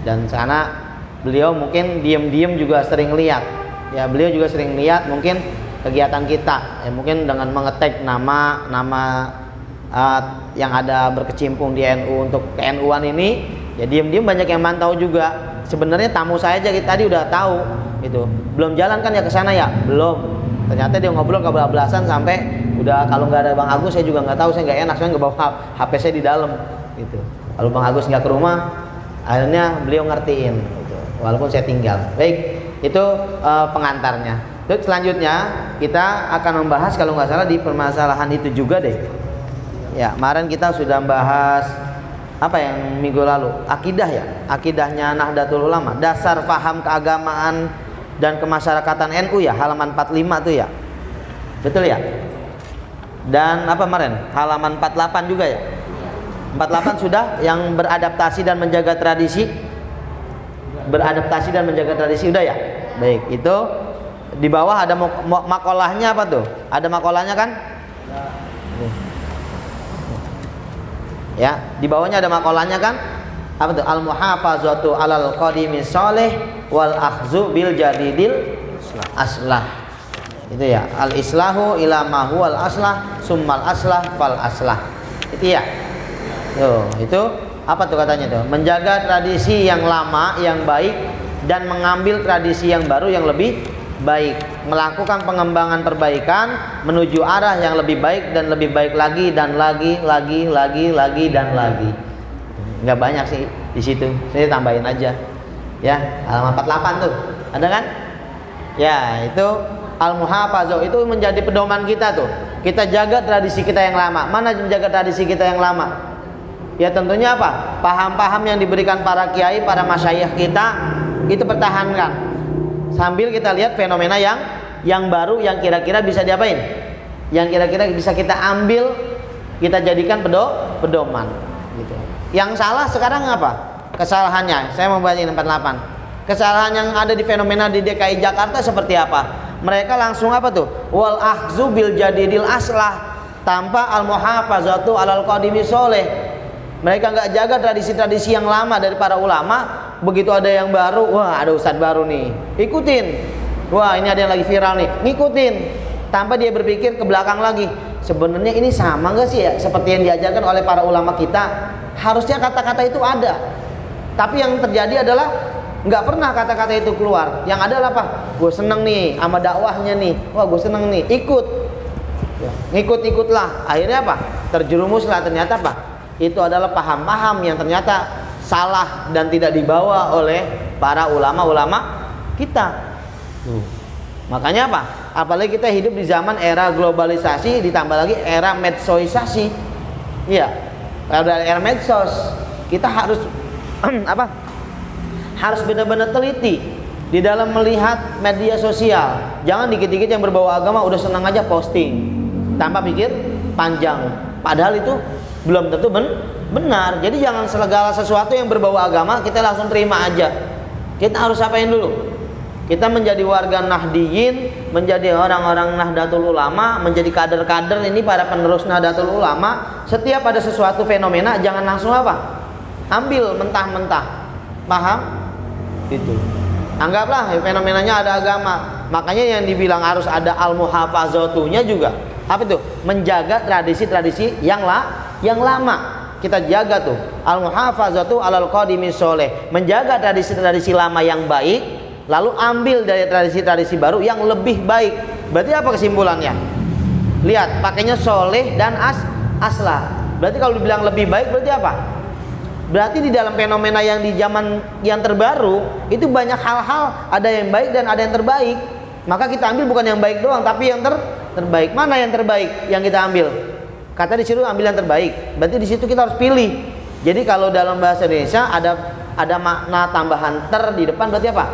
Speaker 4: Dan sana beliau mungkin diam-diam juga sering lihat. Ya beliau juga sering lihat mungkin kegiatan kita. Ya mungkin dengan mengetek nama yang ada berkecimpung di NU untuk ke-NU-an ini, ya diam-diam banyak yang mantau juga. Sebenarnya tamu saya aja tadi udah tahu gitu. Belum jalan kan ya ke sana ya? Belum. Ternyata dia ngobrol kebablasan sampai udah kalau nggak ada Bang Agus saya juga nggak tahu, saya nggak enak, saya nggak bawa HP saya di dalam gitu. Kalau Bang Agus nggak ke rumah, akhirnya beliau ngertiin gitu. Walaupun saya tinggal. Baik, itu pengantarnya. Terus selanjutnya kita akan membahas kalau nggak salah di permasalahan itu juga deh. Ya, kemarin kita sudah membahas apa yang minggu lalu? Akidah ya, akidahnya Nahdlatul Ulama, dasar paham keagamaan dan kemasyarakatan NU ya, halaman 45 tuh ya. Betul ya? Dan apa kemarin? Halaman 48 juga ya? 48 sudah yang beradaptasi dan menjaga tradisi. Beradaptasi dan menjaga tradisi udah ya? Baik, itu di bawah ada makolahnya apa tuh? Ada makolahnya kan? Ya, di bawahnya ada makolahnya kan? Apa tuh? Al-muhafazatu 'alal qadimi sholih wal akhzu bil jadidil aslah. Itu ya, al-islahu ila ma huwal aslah summal aslah fal aslah. Itu ya. Tuh, itu apa tuh katanya tuh? Menjaga tradisi yang lama yang baik dan mengambil tradisi yang baru yang lebih baik, melakukan pengembangan perbaikan menuju arah yang lebih baik dan lebih baik lagi dan lagi dan lagi. Nggak banyak sih di situ, saya tambahin aja ya, halaman 48 tuh ada kan ya. Itu al-muhafazah itu menjadi pedoman kita tuh, kita jaga tradisi kita yang lama. Mana menjaga tradisi kita yang lama? Ya tentunya apa? Paham-paham yang diberikan para kiai, para masyayikh kita itu pertahankan. Sambil kita lihat fenomena yang baru yang kira-kira bisa diapain? Yang kira-kira bisa kita ambil, kita jadikan pedoman gitu. Yang salah sekarang apa? Kesalahannya. Saya mau bahas ini 48. Kesalahan yang ada di fenomena di DKI Jakarta seperti apa? Mereka langsung apa tuh? Wal akhzu bil jadidil aslah tanpa al muhafazatu alal qadimi sholih. Mereka nggak jaga tradisi-tradisi yang lama dari para ulama. Begitu ada yang baru, wah ada ustadz baru nih, ikutin. Wah ini ada yang lagi viral nih, ngikutin. Tanpa dia berpikir ke belakang lagi, sebenarnya ini sama nggak sih ya seperti yang diajarkan oleh para ulama kita? Harusnya kata-kata itu ada. Tapi yang terjadi adalah nggak pernah kata-kata itu keluar. Yang ada apa? Gue seneng nih sama dakwahnya nih. Wah gue seneng nih, ikut. Ngikut-ikutlah. Akhirnya apa? Terjerumuslah. Ternyata apa? Itu adalah paham-paham yang ternyata salah dan tidak dibawa oleh para ulama-ulama kita. Makanya apa? Apalagi kita hidup di zaman era globalisasi, ditambah lagi era medsoisasi. Iya, era medsos. Kita harus apa? Harus benar-benar teliti di dalam melihat media sosial. Jangan dikit-dikit yang berbau agama udah senang aja posting tanpa pikir panjang. Padahal itu belum tentu benar. Jadi jangan segala sesuatu yang berbau agama kita langsung terima aja. Kita harus apain dulu? Kita menjadi warga Nahdiyin, menjadi orang-orang Nahdlatul Ulama, menjadi kader-kader ini para penerus Nahdlatul Ulama. Setiap ada sesuatu fenomena jangan langsung apa? Ambil mentah-mentah. Paham? Itu. Anggaplah fenomenanya ada agama. Makanya yang dibilang harus ada al-muhafazatunya juga. Apa itu? Menjaga tradisi-tradisi yang lama. Kita jaga tuh al-muhafazatu alal qadimi sholih, menjaga tradisi-tradisi lama yang baik, lalu ambil dari tradisi-tradisi baru yang lebih baik. Berarti apa kesimpulannya? Lihat, pakainya sholih dan aslah. Berarti kalau dibilang lebih baik berarti apa? Berarti di dalam fenomena yang di zaman yang terbaru itu banyak hal-hal, ada yang baik dan ada yang terbaik. Maka kita ambil bukan yang baik doang, tapi yang terbaik. Mana yang terbaik yang kita ambil? Kata disuruh ambil yang terbaik. Berarti di situ kita harus pilih. Jadi kalau dalam bahasa Indonesia ada makna tambahan di depan berarti apa?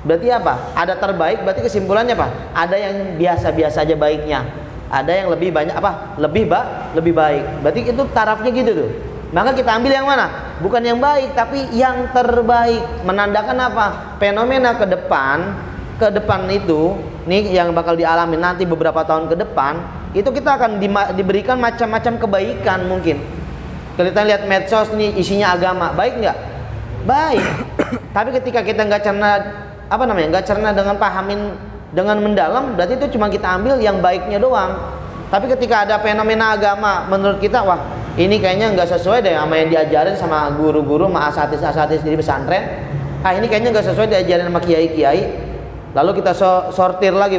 Speaker 4: Berarti apa? Ada terbaik berarti kesimpulannya apa? Ada yang biasa-biasa aja baiknya. Ada yang lebih banyak apa? Lebih baik. Berarti itu tarafnya gitu tuh. Maka kita ambil yang mana? Bukan yang baik tapi yang terbaik. Menandakan apa? Fenomena ke depan itu nih yang bakal dialami nanti beberapa tahun ke depan, itu kita akan diberikan macam-macam kebaikan mungkin. Kalau kita lihat medsos nih isinya agama, baik nggak? Baik. Tapi ketika kita nggak cerna dengan pahamin dengan mendalam, berarti itu cuma kita ambil yang baiknya doang. Tapi ketika ada fenomena agama, menurut kita wah ini kayaknya nggak sesuai deh sama yang diajarin sama guru-guru, sama asatis-asatis di pesantren. Ini kayaknya nggak sesuai diajarin sama kiai-kiai. Lalu kita sortir lagi,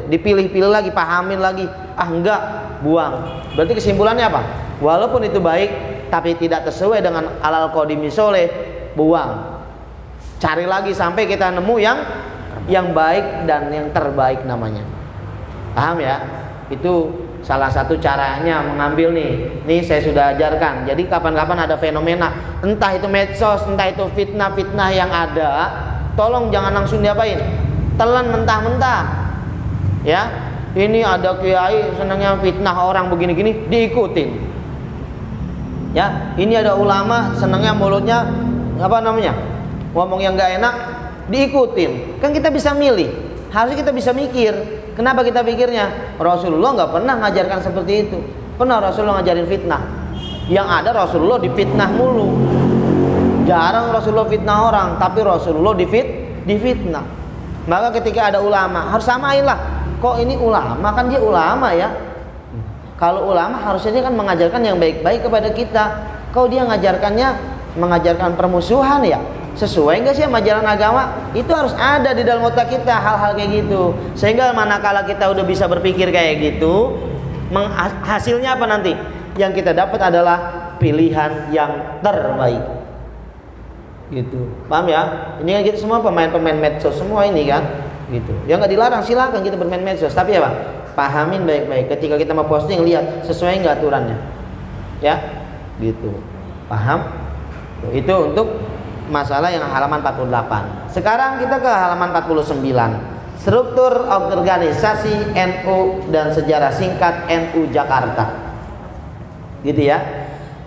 Speaker 4: dipilih-pilih lagi, pahamin lagi. Enggak, buang. Berarti kesimpulannya apa? Walaupun itu baik, tapi tidak sesuai dengan alal qadimi sholih, buang. Cari lagi sampai kita nemu yang baik dan yang terbaik namanya. Paham ya? Itu salah satu caranya mengambil nih. Nih saya sudah ajarkan. Jadi kapan-kapan ada fenomena, entah itu medsos, entah itu fitnah-fitnah yang ada, tolong jangan langsung diapain, telan mentah-mentah. Ya, ini ada kiai senangnya fitnah orang begini-gini, diikutin. Ya, ini ada ulama senangnya mulutnya apa namanya? Ngomong yang nggak enak diikutin. Kan kita bisa milih. Harusnya kita bisa mikir. Kenapa kita pikirnya? Rasulullah nggak pernah ngajarkan seperti itu. Pernah Rasulullah ngajarin fitnah. Yang ada Rasulullah difitnah mulu. Jarang Rasulullah fitnah orang, tapi Rasulullah difitnah. Maka ketika ada ulama, harus samain lah. Kok ini ulama? Kan dia ulama ya. Kalau ulama harusnya dia kan mengajarkan yang baik-baik kepada kita. Kau dia mengajarkan permusuhan ya. Sesuai nggak sih sama ajaran agama? Itu harus ada di dalam otak kita hal-hal kayak gitu. Sehingga manakala kita udah bisa berpikir kayak gitu, hasilnya apa nanti? Yang kita dapat adalah pilihan yang terbaik. Gitu. Paham ya? Ini kan kita semua pemain-pemain medsos semua ini kan. Gitu. Ya nggak dilarang, silakan kita bermain medsos. Tapi apa? Pahamin baik-baik. Ketika kita mau posting, lihat sesuai nggak aturannya. Ya, gitu. Paham? Itu untuk masalah yang halaman 48. Sekarang kita ke halaman 49. Struktur organisasi NU dan sejarah singkat NU Jakarta. Gitu ya.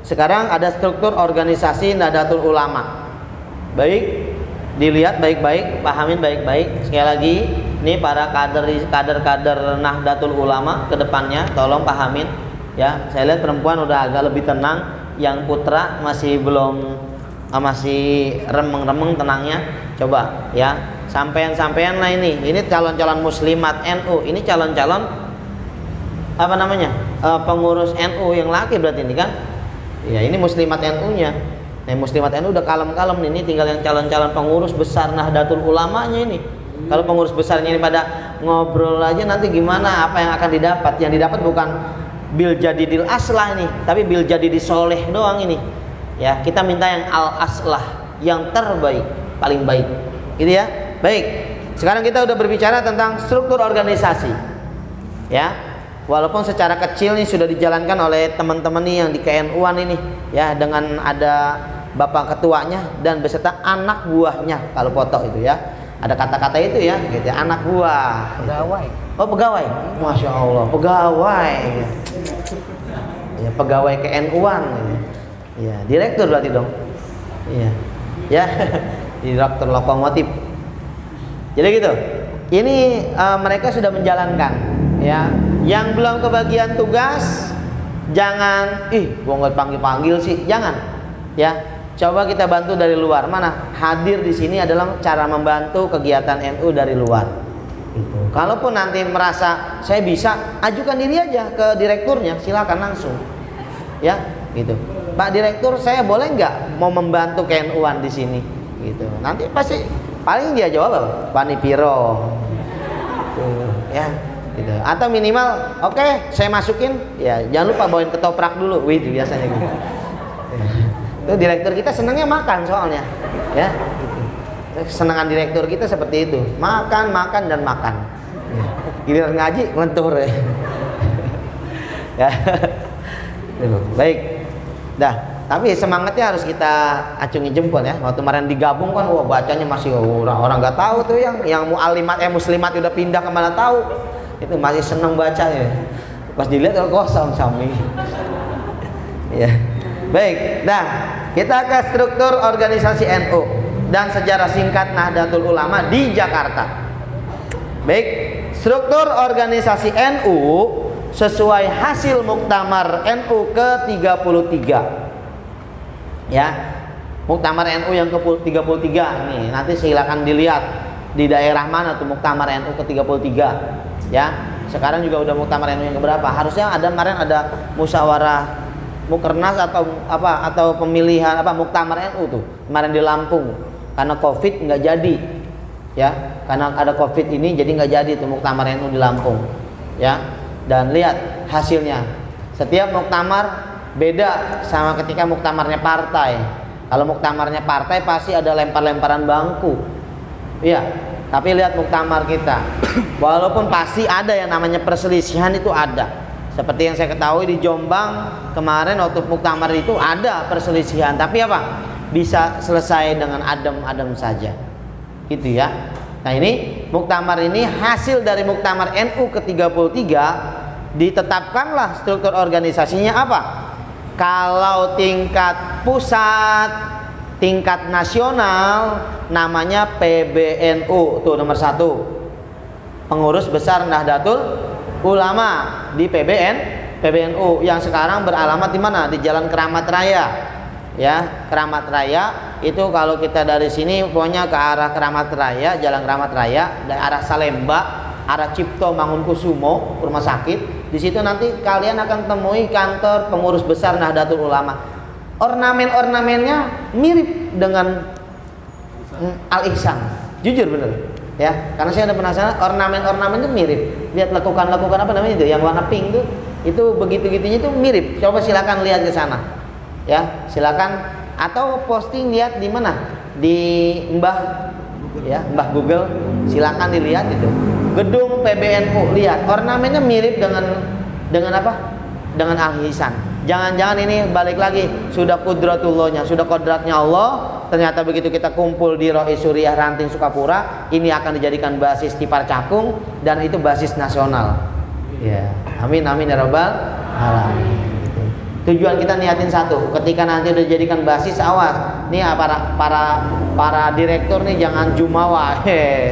Speaker 4: Sekarang ada struktur organisasi Nahdlatul Ulama. Baik, dilihat baik-baik, pahamin baik-baik. Sekali lagi, ini para kader Nahdlatul Ulama ke depannya tolong pahamin ya. Saya lihat perempuan udah agak lebih tenang, yang putra masih belum, masih remeng-remeng tenangnya. Coba ya, sampean lah ini calon-calon muslimat NU, ini calon-calon apa namanya? Pengurus NU yang laki berarti ini kan. Ya, ini muslimat NU-nya. Nah, muslimat NU udah kalem-kalem nih, ini tinggal yang calon-calon pengurus besar Nahdlatul Ulamanya ini. Kalau pengurus besarnya ini pada ngobrol aja nanti gimana, apa yang akan didapat? Yang didapat bukan bil jadidil aslah ini, tapi bil jadidil soleh doang ini. Ya, kita minta yang al aslah, yang terbaik, paling baik. Gitu ya. Baik. Sekarang kita udah berbicara tentang struktur organisasi. Ya. Walaupun secara kecil nih sudah dijalankan oleh teman-teman nih yang di KNU-an ini ya, dengan ada bapak ketuanya dan beserta anak buahnya kalau foto itu ya. Ada kata-kata itu ya, gitu ya, anak buah.
Speaker 2: Pegawai.
Speaker 4: Oh, pegawai. Masya Allah, pegawai. Ya, pegawai KNU-an. Ya, direktur berarti dong. Iya. Ya, direktur lokomotif. Jadi gitu. Ini mereka sudah menjalankan. Ya, yang belum kebagian tugas jangan, gua nggak panggil sih, jangan. Ya, coba kita bantu dari luar. Mana hadir di sini adalah cara membantu kegiatan NU dari luar. Gitu. Kalaupun nanti merasa saya bisa, ajukan diri aja ke direkturnya, silakan langsung. Ya, gitu. Pak Direktur, saya boleh nggak mau membantu KNU-an di sini? Gitu. Nanti pasti paling dia jawab apa? Panipiro. Ya. Gitu. Atau minimal, oke, saya masukin, ya jangan lupa bawain ketoprak dulu, itu biasanya gitu. Itu direktur kita senangnya makan soalnya, ya. Gitu. Kesenangan direktur kita seperti itu, makan dan makan. Giliran ngaji ngelentur ya. Ya. Baik, dah. Tapi semangatnya harus kita acungi jempol ya. Waktu kemarin digabung kan, wah bacanya masih orang nggak tahu tuh yang mu'alimat muslimat udah pindah kemana tahu. Itu masih seneng bacanya. Pas dilihat kosong sami. Ya. Baik, nah kita ke struktur organisasi NU dan sejarah singkat Nahdlatul Ulama di Jakarta. Baik, struktur organisasi NU sesuai hasil Muktamar NU ke-33. Ya. Muktamar NU yang ke-33 nih, nanti silakan dilihat di daerah mana tuh Muktamar NU ke-33. Ya, sekarang juga udah muktamar NU yang keberapa? Harusnya kemarin ada musyawarah mukernas atau pemilihan muktamar NU tuh kemarin di Lampung. Karena Covid nggak jadi. Ya, karena ada Covid ini jadi nggak jadi tuh muktamar NU di Lampung. Ya. Dan lihat hasilnya. Setiap muktamar beda sama ketika muktamarnya partai. Kalau muktamarnya partai pasti ada lempar-lemparan bangku. Iya. Tapi lihat muktamar kita, walaupun pasti ada yang namanya perselisihan, itu ada. Seperti yang saya ketahui di Jombang kemarin waktu muktamar itu ada perselisihan, tapi apa? Bisa selesai dengan adem-adem saja. Gitu ya. Nah, ini muktamar ini hasil dari muktamar NU ke-33, ditetapkanlah struktur organisasinya apa? Kalau tingkat pusat, tingkat nasional namanya PBNU, tuh nomor 1. Pengurus Besar Nahdlatul Ulama di PBNU yang sekarang beralamat di mana? Di Jalan Keramat Raya. Ya, Keramat Raya itu kalau kita dari sini pokoknya ke arah Keramat Raya, Jalan Keramat Raya, dari arah Salemba, arah Cipto Mangunkusumo, rumah sakit. Di situ nanti kalian akan temui kantor Pengurus Besar Nahdlatul Ulama. Ornamen-ornamennya mirip dengan Al-Ihsan. Jujur bener. Ya, karena saya ada penasaran, ornamen-ornamen itu mirip. Lihat lekukan-lekukan apa namanya itu, yang warna pink itu begitu-gitunya itu mirip. Coba silakan lihat ke sana. Ya, silakan atau posting lihat di mana? Di Mbah Google, silakan dilihat itu. Gedung PBNU, lihat ornamennya mirip dengan apa? Dengan Al-Ihsan. Jangan-jangan ini balik lagi sudah kudratullahnya, sudah kodratnya Allah. Ternyata begitu kita kumpul di Rois Suriah Ranting Sukapura, ini akan dijadikan basis Tipar Cakung dan itu basis nasional. Ya, amin amin ya rabbal alamin. Tujuan kita niatin satu, ketika nanti udah dijadikan basis, awas nih para direktur nih jangan jumawa.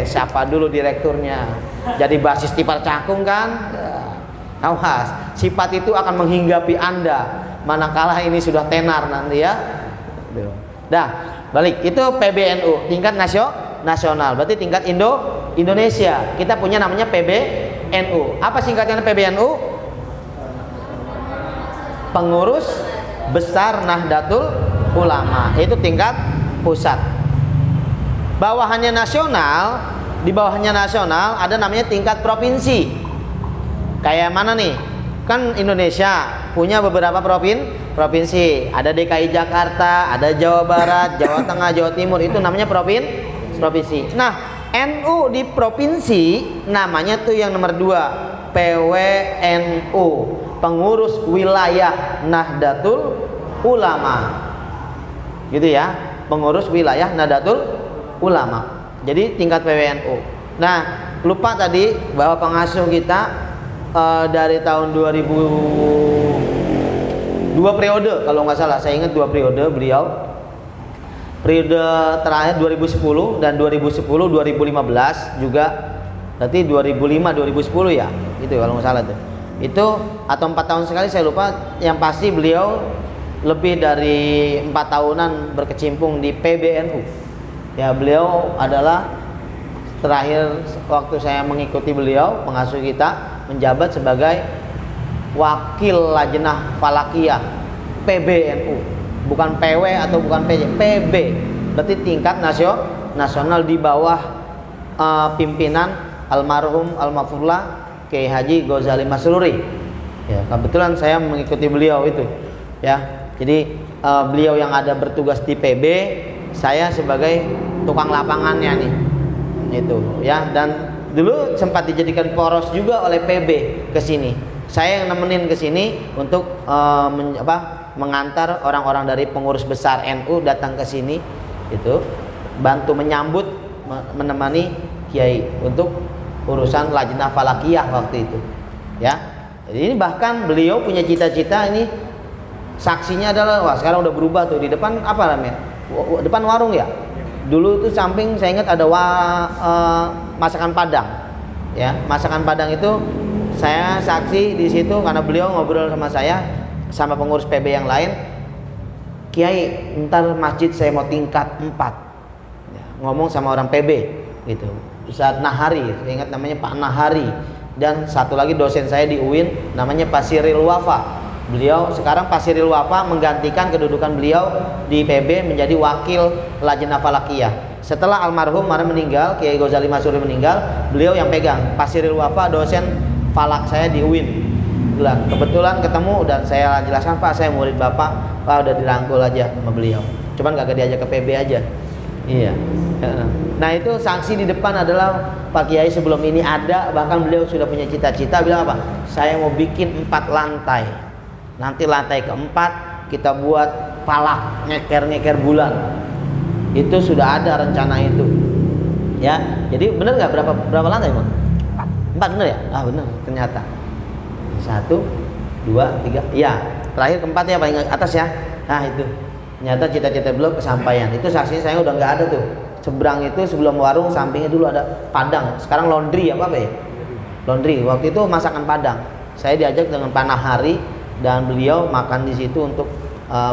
Speaker 4: Siapa dulu direkturnya jadi basis Tipar Cakung kan? Awas, sifat itu akan menghinggapi Anda manakala ini sudah tenar nanti ya. Dah, balik itu PBNU tingkat nasional, berarti tingkat Indonesia. Kita punya namanya PBNU. Apa singkatnya PBNU? Pengurus Besar Nahdlatul Ulama, itu tingkat pusat. Bawahannya nasional, di bawahnya nasional ada namanya tingkat provinsi. Kayak mana nih? Kan Indonesia punya beberapa provinsi. Ada DKI Jakarta, ada Jawa Barat, Jawa Tengah, Jawa Timur, itu namanya provinsi. Nah, NU di provinsi namanya tuh yang nomor 2, PWNU. Pengurus Wilayah Nahdlatul Ulama, gitu ya, pengurus Wilayah Nahdlatul Ulama. Jadi tingkat PWNU. Nah, lupa tadi bahwa pengasuh kita dari tahun 2000 2 periode kalau nggak salah, saya ingat 2 periode beliau. Periode terakhir 2010 dan 2010-2015 juga, berarti 2005-2010 ya, gitu kalau nggak salah tuh. Itu atau 4 tahun sekali saya lupa, yang pasti beliau lebih dari 4 tahunan berkecimpung di PBNU. Ya, beliau adalah terakhir waktu saya mengikuti beliau, pengasuh kita, menjabat sebagai wakil Lajnah Falakiyah PBNU, bukan PW atau bukan PJ, PB, berarti tingkat nasional di bawah pimpinan almarhum Al-Mafurlah Kiai Haji Ghazali Masruri. Ya, kebetulan saya mengikuti beliau itu. Ya, jadi beliau yang ada bertugas di PB, saya sebagai tukang lapangannya nih. Itu, ya. Dan dulu sempat dijadikan poros juga oleh PB ke sini. Saya yang nemenin ke sini untuk mengantar orang-orang dari pengurus besar NU datang ke sini, itu bantu menyambut, menemani kiai untuk urusan Lajnah Falakiyah waktu itu, ya. Jadi ini bahkan beliau punya cita-cita, ini saksinya adalah, wah sekarang udah berubah tuh, di depan apa namanya, depan warung ya. Dulu itu samping saya ingat ada masakan Padang, ya, masakan Padang itu saya saksi di situ karena beliau ngobrol sama saya sama pengurus PB yang lain. Kiai, ntar masjid saya mau tingkat 4, ya, ngomong sama orang PB gitu. Ustaz Nahari, saya ingat namanya Pak Nahari, dan satu lagi dosen saya di UIN namanya Pak Siril Wafa. Beliau sekarang Pak Siril Wafa menggantikan kedudukan beliau di PB menjadi wakil Lajnah Falakiyah. Setelah almarhum meninggal, Kiai Ghazali Masruri meninggal, beliau yang pegang. Pak Siril Wafa dosen falak saya di UIN. Kebetulan ketemu dan saya jelaskan, Pak saya murid Bapak, Pak udah dirangkul aja sama beliau. Cuman kagak diajak ke PB aja. Iya. Nah itu sanksi di depan adalah Pak Kiai sebelum ini ada, bahkan beliau sudah punya cita-cita, bilang apa? Saya mau bikin 4 lantai. Nanti lantai keempat kita buat palak, ngeker bulan. Itu sudah ada rencana itu. Ya, jadi benar nggak berapa lantai bang? 4 benar ya? Ah benar ternyata. 1, 2, 3, iya. Terakhir keempat ya, paling atas ya. Nah itu, ternyata cita-cita beliau kesampaian. Itu saksinya saya udah nggak ada tuh. Seberang itu sebelum warung, sampingnya dulu ada Padang. Sekarang laundry apa ya? Laundry. Waktu itu masakan Padang. Saya diajak dengan Pak Nahari dan beliau makan di situ untuk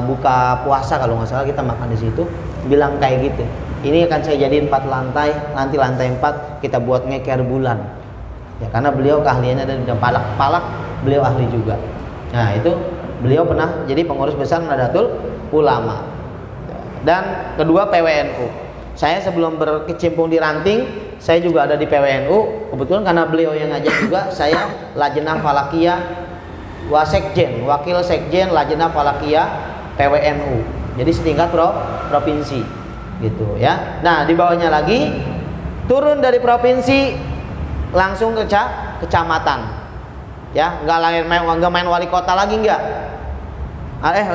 Speaker 4: buka puasa kalau nggak salah, kita makan di situ. Bilang kayak gitu. Ini akan saya jadiin 4 lantai, nanti lantai 4 kita buat ngeker bulan. Ya karena beliau keahliannya ada di dalam palak beliau ahli juga. Nah itu beliau pernah jadi pengurus besar Nahdlatul Ulama. Dan kedua PWNU. Saya sebelum berkecimpung di ranting, saya juga ada di PWNU. Kebetulan karena beliau yang ngajak juga, saya Lajnah Falakiyah Wasekjen, wakil sekjen Lajnah Falakiyah PWNU. Jadi setingkat provinsi, gitu ya. Nah di bawahnya lagi turun dari provinsi langsung ke kecamatan, ya nggak main wali kota lagi nggak?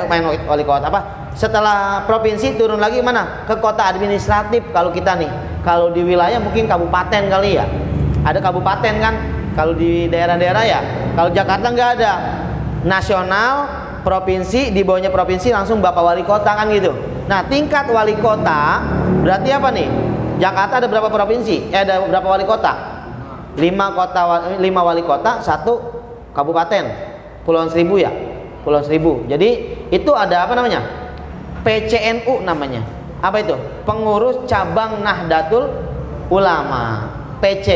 Speaker 4: Main wali kota apa? Setelah provinsi turun lagi mana? Ke kota administratif kalau kita nih. Kalau di wilayah mungkin kabupaten kali ya. Ada kabupaten kan? Kalau di daerah-daerah ya. Kalau Jakarta nggak ada. Nasional, provinsi, di bawahnya provinsi langsung Bapak Wali Kota kan gitu. Nah tingkat wali kota berarti apa nih? Jakarta ada berapa provinsi? Ada berapa wali kota? 5 wali kota, 1 kabupaten. Pulauan Seribu ya? Pulauan Seribu. Jadi itu ada apa namanya? PCNU namanya. Apa itu? Pengurus Cabang Nahdlatul Ulama. PC.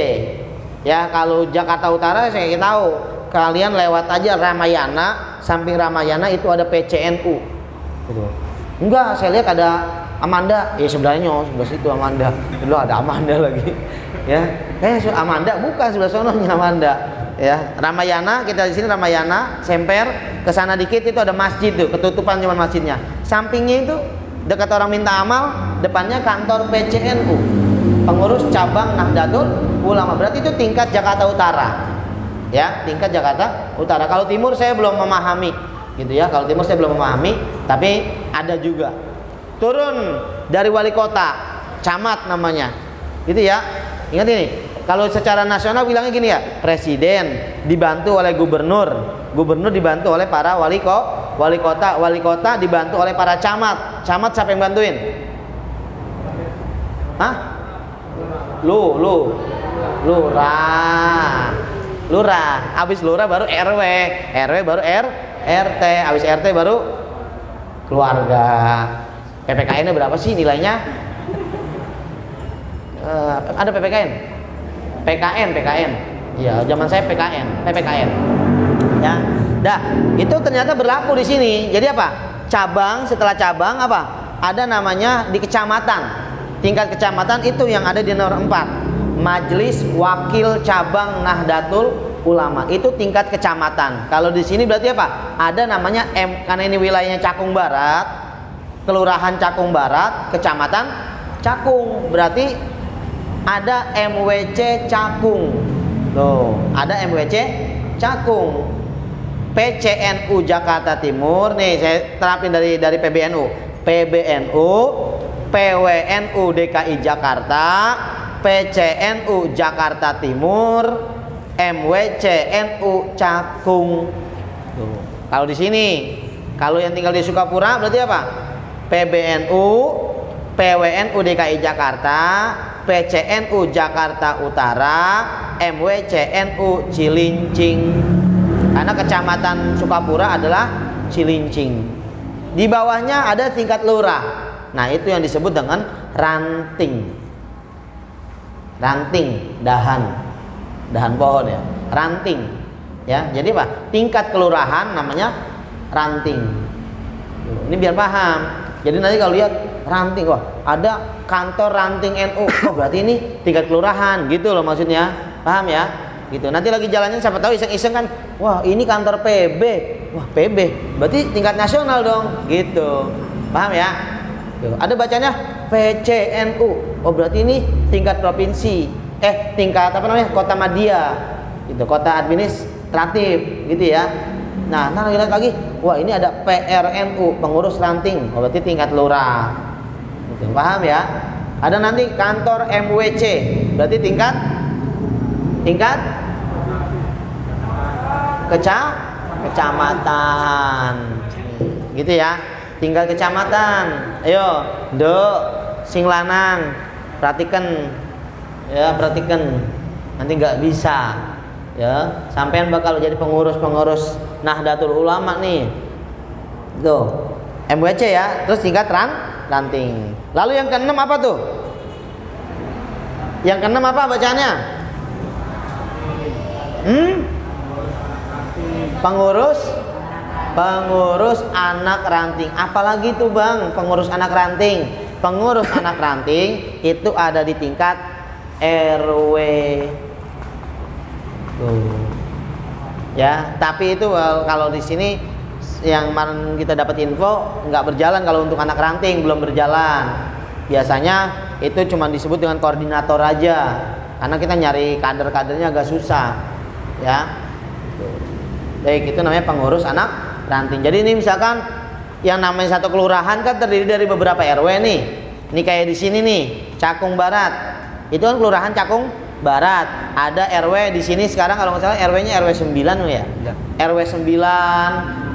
Speaker 4: Ya, kalau Jakarta Utara saya tahu. Kalian lewat aja Ramayana, samping Ramayana itu ada PCNU. Gitu. Enggak, saya lihat ada Amanda. Ya sebenarnya sebelah situ Amanda. Dulu ada Amanda lagi. Ya, kayaknya Amanda bukan sebelah sononya Amanda. Ya, Ramayana, kita di sini Ramayana, Semper, ke sana dikit itu ada masjid tuh, ketutupan cuma masjidnya. Sampingnya itu dekat orang minta amal, depannya kantor PCNU, pengurus cabang Nahdlatul Ulama. Berarti itu tingkat Jakarta Utara. Ya, tingkat Jakarta Utara. Kalau Timur saya belum memahami, gitu ya. Kalau Timur saya belum memahami, tapi ada juga. Turun dari wali kota, camat namanya. Gitu ya. Ingat ini. Kalau secara nasional bilangnya gini ya, presiden dibantu oleh gubernur, gubernur dibantu oleh para wali kota dibantu oleh para camat. Camat siapa yang bantuin? Hah? Lurah. Habis lurah baru RW baru RT, habis RT baru keluarga. PPKN-nya berapa sih nilainya? Ada PPKN? PKN. Ya, zaman saya PPKN. Ya. Dah, itu ternyata berlaku di sini. Jadi apa? Cabang, setelah cabang apa? Ada namanya di kecamatan. Tingkat kecamatan itu yang ada di nomor 4. Majelis Wakil Cabang Nahdlatul Ulama. Itu tingkat kecamatan. Kalau di sini berarti apa? Ada namanya karena ini wilayahnya Cakung Barat, Kelurahan Cakung Barat, Kecamatan Cakung. Berarti ada MWC Cakung. Tuh, ada MWC Cakung. PCNU Jakarta Timur. Nih, saya terapin dari PBNU. PBNU, PWNU DKI Jakarta, PCNU Jakarta Timur, MWCNU Cakung. Tuh. Kalau di sini, kalau yang tinggal di Sukapura berarti apa? PBNU, PWNU DKI Jakarta, PCNU Jakarta Utara, MWCNU Cilincing. Karena kecamatan Sukapura adalah Cilincing. Di bawahnya ada tingkat lurah. Nah, itu yang disebut dengan ranting. Ranting, dahan pohon ya. Ranting. Ya, jadi apa? Tingkat kelurahan namanya ranting. Ini biar paham. Jadi nanti kalau lihat ranting, wah ada kantor ranting NU, oh berarti ini tingkat kelurahan, gitu loh maksudnya, paham ya? Gitu. Nanti lagi jalannya siapa tahu iseng-iseng kan, wah ini kantor PB, wah PB, berarti tingkat nasional dong, gitu, paham ya? Gitu. Ada bacanya PCNU, oh berarti ini tingkat provinsi, tingkat apa namanya, kota madya, gitu, kota administratif, gitu ya. Nah, lihat lagi, wah ini ada PRNU, pengurus ranting, oh, berarti tingkat lurah, gitu, paham ya? Ada nanti kantor MWC, berarti tingkat Kecamatan. Gitu ya. Tinggal kecamatan. Ayo, Nduk, sing lanang. Perhatikan. Ya, perhatikan. Nanti nggak bisa. Ya, sampean bakal jadi pengurus Nahdlatul Ulama nih. Tuh. MWC ya, terus tingkat ranting. Lalu yang keenam apa tuh? Yang keenam apa bacaannya? Pengurus anak ranting. Apalagi tuh Bang, pengurus anak ranting. Pengurus anak ranting itu ada di tingkat RW. Tuh. Ya, tapi itu kalau di sini yang kemarin kita dapat info nggak berjalan. Kalau untuk anak ranting belum berjalan. Biasanya itu cuma disebut dengan koordinator aja, karena kita nyari kader-kadernya agak susah, ya. Baik, itu namanya pengurus anak ranting. Jadi ini misalkan yang namanya satu kelurahan kan terdiri dari beberapa RW nih. Ini kayak di sini nih, Cakung Barat. Itu kan kelurahan Cakung Barat. Ada RW di sini sekarang kalau nggak salah RW-nya RW 9 ya. RW 9,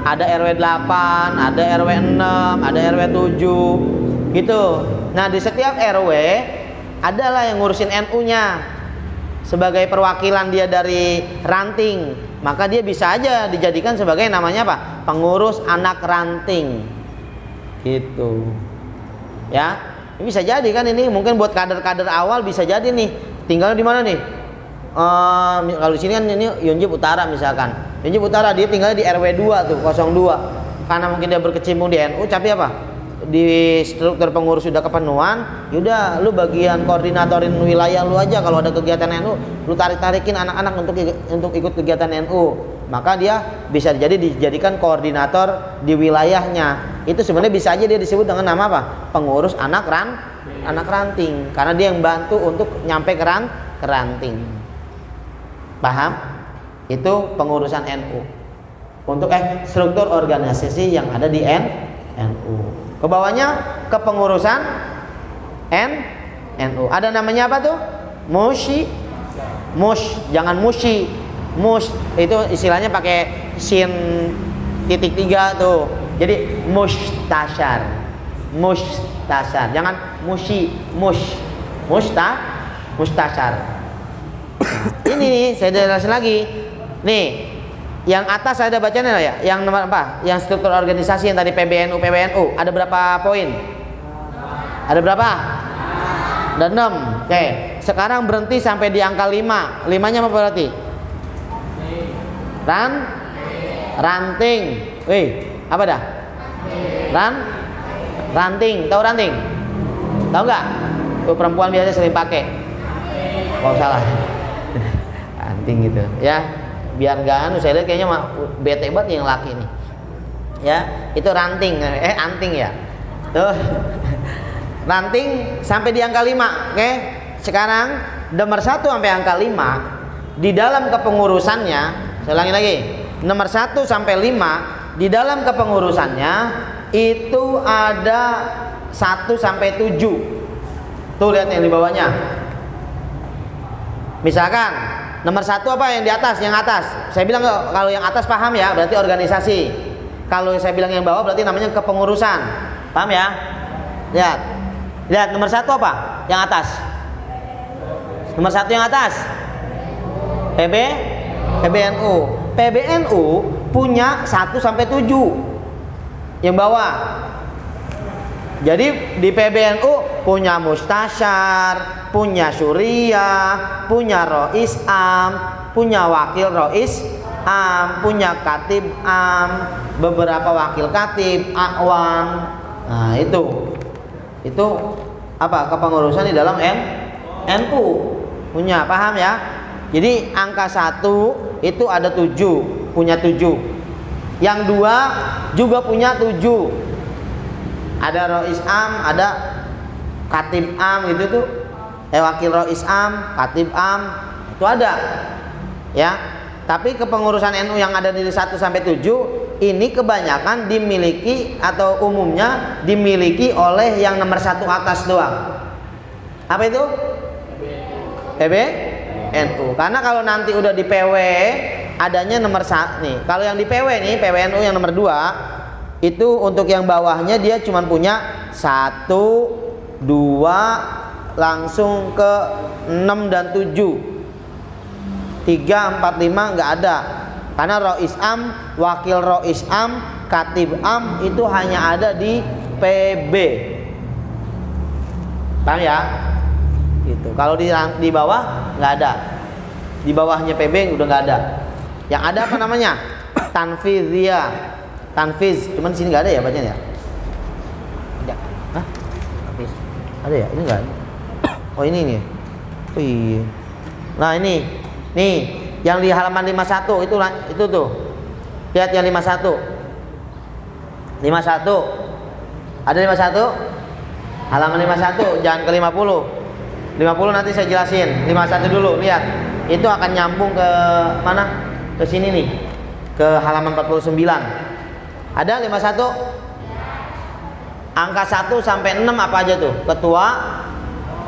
Speaker 4: ada RW 8, ada RW 6, ada RW 7. Gitu. Nah, di setiap RW adalah yang ngurusin NU-nya. Sebagai perwakilan dia dari ranting, maka dia bisa aja dijadikan sebagai namanya apa? Pengurus anak ranting. Gitu. Ya. Ini bisa jadi kan, ini mungkin buat kader-kader awal bisa jadi nih. Tinggalnya di mana nih? Kalau di sini kan ini Yunjib Utara misalkan. Yunjib Utara dia tinggalnya di RW 2 tuh, 02. Karena mungkin dia berkecimpung di NU, tapi apa? Di struktur pengurus sudah kepenuhan, yaudah lu bagian koordinatorin wilayah lu aja. Kalau ada kegiatan NU, lu tarik-tarikin anak-anak untuk ikut kegiatan NU. Maka dia bisa jadi dijadikan koordinator di wilayahnya. Itu sebenarnya bisa aja dia disebut dengan nama apa? Pengurus anak ranting, karena dia yang bantu untuk nyampe ke ranting. Paham? Itu pengurusan NU. Untuk struktur organisasi yang ada di NU. Kebawahnya kepengurusan NU. Ada namanya apa tuh? Jangan mushi. Mus itu istilahnya pakai sin titik 3 tuh. Jadi mustasyar. Jangan mushi. Mustasyar. Ini nih, saya jelasin lagi. Nih, yang atas ada bacanya ya? Yang nomor apa? Yang struktur organisasi yang tadi PBNU. Ada berapa poin? Ada berapa? Ada 6. Oke. Sekarang berhenti sampai di angka 5. 5-nya apa berarti? Ranting. Wih, apa dah? Ranting. Tahu ranting? Tahu nggak? Tuh perempuan biasa sering pakai. Oh salah. Ranting gitu, ya. Biar nggak saya lihat kayaknya bete banget yang laki nih, ya. Itu ranting, anting ya. Tuh. Ranting sampai di angka 5. Oke. Sekarang nomor 1 sampai angka 5 di dalam kepengurusannya, saya ulangi lagi. Nomor 1 sampai 5 di dalam kepengurusannya itu ada 1 sampai 7. Tuh lihat yang di bawahnya. Misalkan nomor 1 apa yang di atas? Yang atas. Saya bilang kalau yang atas paham ya, berarti organisasi. Kalau saya bilang yang bawah berarti namanya kepengurusan. Paham ya? Lihat nomor 1 apa? Yang atas. Nomor 1 yang atas. PBNU. PBNU punya 1 sampai 7. Yang bawah. Jadi di PBNU punya mustasyar, punya syuriah, punya rois am, punya wakil rois am, punya katib am, beberapa wakil katib, akwan. Nah itu apa? Kepengurusan di dalam NU punya, paham ya? Jadi angka 1 itu ada 7, punya 7. Yang 2 juga punya 7. Ada rois am, ada katib am gitu tuh. Wakil rois am, katib am, itu ada. Ya. Tapi kepengurusan NU yang ada di 1 sampai 7 ini kebanyakan dimiliki atau umumnya dimiliki oleh yang nomor 1 atas doang. Apa itu? PBNU. Karena kalau nanti udah di PW adanya nomor nih. Kalau yang di PW nih, PWNU yang nomor 2 itu untuk yang bawahnya dia cuma punya 1, 2 langsung ke 6 dan 7. 3, 4, 5 nggak ada. Karena Rois Am, Wakil Rois Am, Katib Am itu hanya ada di PB. Paham ya? Gitu. Kalau di bawah nggak ada. Di bawahnya PB udah nggak ada. Yang ada apa namanya? Tanfiziyah. Tanfiz. Cuman di sini nggak ada ya bacanya ya?
Speaker 2: Ada.
Speaker 4: Hah? Ada ya? Ini nggak ada. Oh ini nih. Oh iya. Nah ini, nih yang di halaman 51 itu tuh. Lihat yang 51. 51. Ada 51? Halaman 51, jangan ke 50. 50 nanti saya jelasin. 51 dulu, lihat. Itu akan nyambung ke mana? Ke sini nih. Ke halaman 49. Ada 51? Angka 1 sampai 6 apa aja tuh? Ketua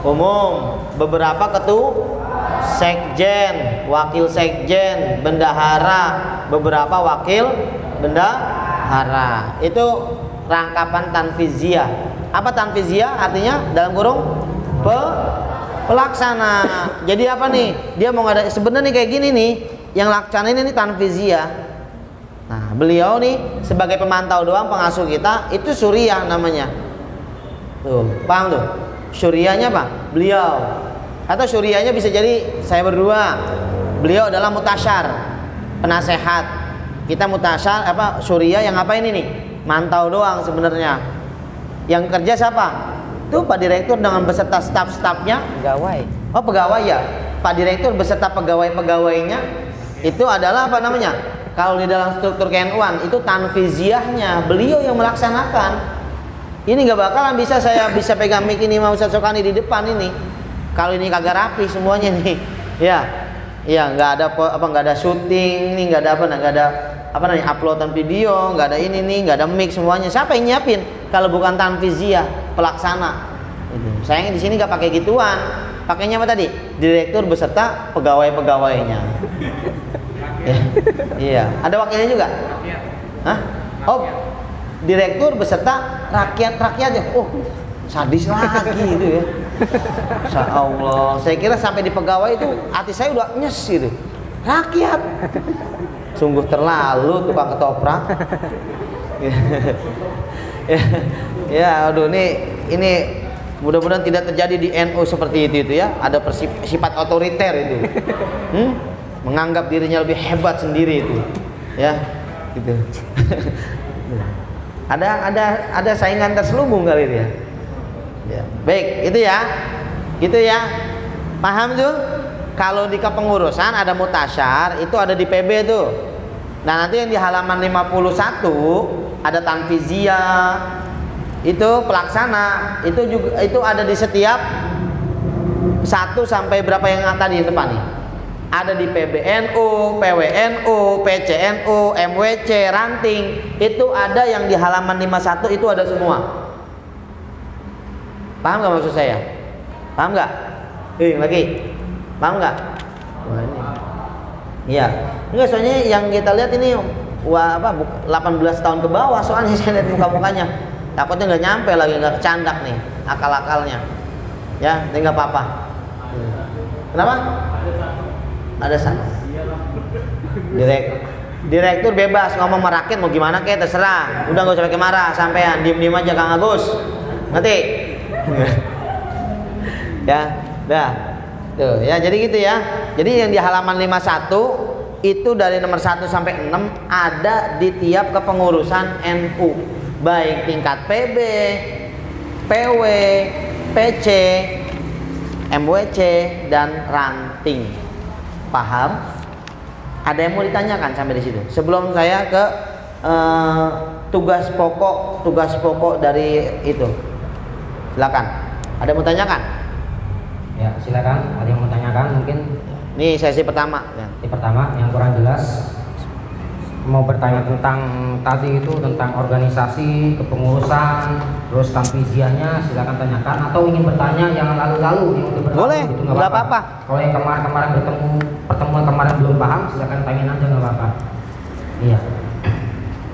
Speaker 4: umum, beberapa ketua sekjen, wakil sekjen, bendahara, beberapa wakil bendahara. Itu rangkapan tanfiziyah. Apa tanfiziyah? Artinya dalam kurung pelaksana. Jadi apa nih? Dia mau ngadain sebenarnya kayak gini nih, yang laksana ini tanfiziyah. Nah, beliau nih sebagai pemantau doang, pengasuh kita, itu Suriah namanya. Tuh, paham tuh? Suriahnya apa? Beliau. Atau Suriahnya bisa jadi saya berdua. Beliau adalah mutasyar, penasehat. Kita mutasyar apa? Suriah yang apa ini nih? Mantau doang sebenarnya. Yang kerja siapa? Tuh Pak Direktur dengan beserta staf-stafnya.
Speaker 2: Pegawai.
Speaker 4: Oh pegawai ya. Pak Direktur beserta pegawai-pegawainya itu adalah apa namanya? Kalau di dalam struktur KNU-an itu tanfiziyahnya, beliau yang melaksanakan. Ini nggak bakalan saya bisa pegang mic ini mau Ustaz Sokani di depan ini. Kalau ini kagak rapi semuanya nih. Ya nggak ada syuting nih, nggak ada uploadan video, nggak ada ini nih, nggak ada mic semuanya. Siapa yang nyiapin? Kalau bukan tanfiziyah, pelaksana. Sayangnya di sini nggak pakai gituan. Pakainya apa tadi? Direktur beserta pegawai-pegawainya. Ya. Iya. Ada wakilnya juga? Hah? Oh, direktur beserta rakyatnya. Oh, sadis lagi itu ya. Masya Allah. Saya kira sampai di pegawai itu hati saya udah nyes gitu. Rakyat. Sungguh terlalu tukang ketoprak. Ya, aduh ini mudah-mudahan tidak terjadi di NU seperti itu ya. Ada sifat otoriter itu. Menganggap dirinya lebih hebat sendiri itu. Ya, gitu. Ada saingan terselubung kali itu ya. Ya. Baik, itu ya. Gitu ya. Paham tuh? Kalau di kepengurusan ada mutasyar, itu ada di PB tuh. Nah, nanti yang di halaman 51 ada tanfiziyah. Itu pelaksana. Itu ada di setiap 1 sampai berapa yang tadi di depan nih. Ada di PBNU, PWNU, PCNU, MWC, ranting. Itu ada yang di halaman 51 itu ada semua. Paham gak maksud saya? Paham gak? Lagi. Paham gak? Wah ini. Iya. Enggak, soalnya yang kita lihat ini 18 tahun ke bawah soalnya saya lihat muka-mukanya. Takutnya nggak nyampe lagi, nggak kecandak nih akal-akalnya. Ya, ini nggak apa-apa. Kenapa? Ada satu. Direktur bebas ngomong sama rakyat mau gimana kayak terserah. Udah nggak usah pakai marah, sampean diem aja Kang Agus. Ngerti? Ya, dah. Tuh, ya jadi gitu ya. Jadi yang di halaman 51 itu dari nomor 1 sampai 6 ada di tiap kepengurusan NU. Baik tingkat PB, PW, PC, MWC dan ranting. Paham? Ada yang mau ditanyakan sampai di situ? Sebelum saya ke tugas pokok dari itu. Silakan. Ada yang mau tanyakan?
Speaker 2: Ya, silakan. Ada yang mau tanyakan mungkin?
Speaker 4: Ini sesi pertama.
Speaker 2: Sesi pertama yang kurang jelas. Mau bertanya tentang tadi itu tentang organisasi kepengurusan terus tanfiziyahnya, silakan tanyakan, atau ingin bertanya yang lalu-lalu yang udah berlalu
Speaker 4: boleh,
Speaker 2: gitu,
Speaker 4: nggak apa-apa.
Speaker 2: Kalau yang kemarin pertemuan kemarin belum belum paham silakan tanyain aja nggak apa-apa. Iya.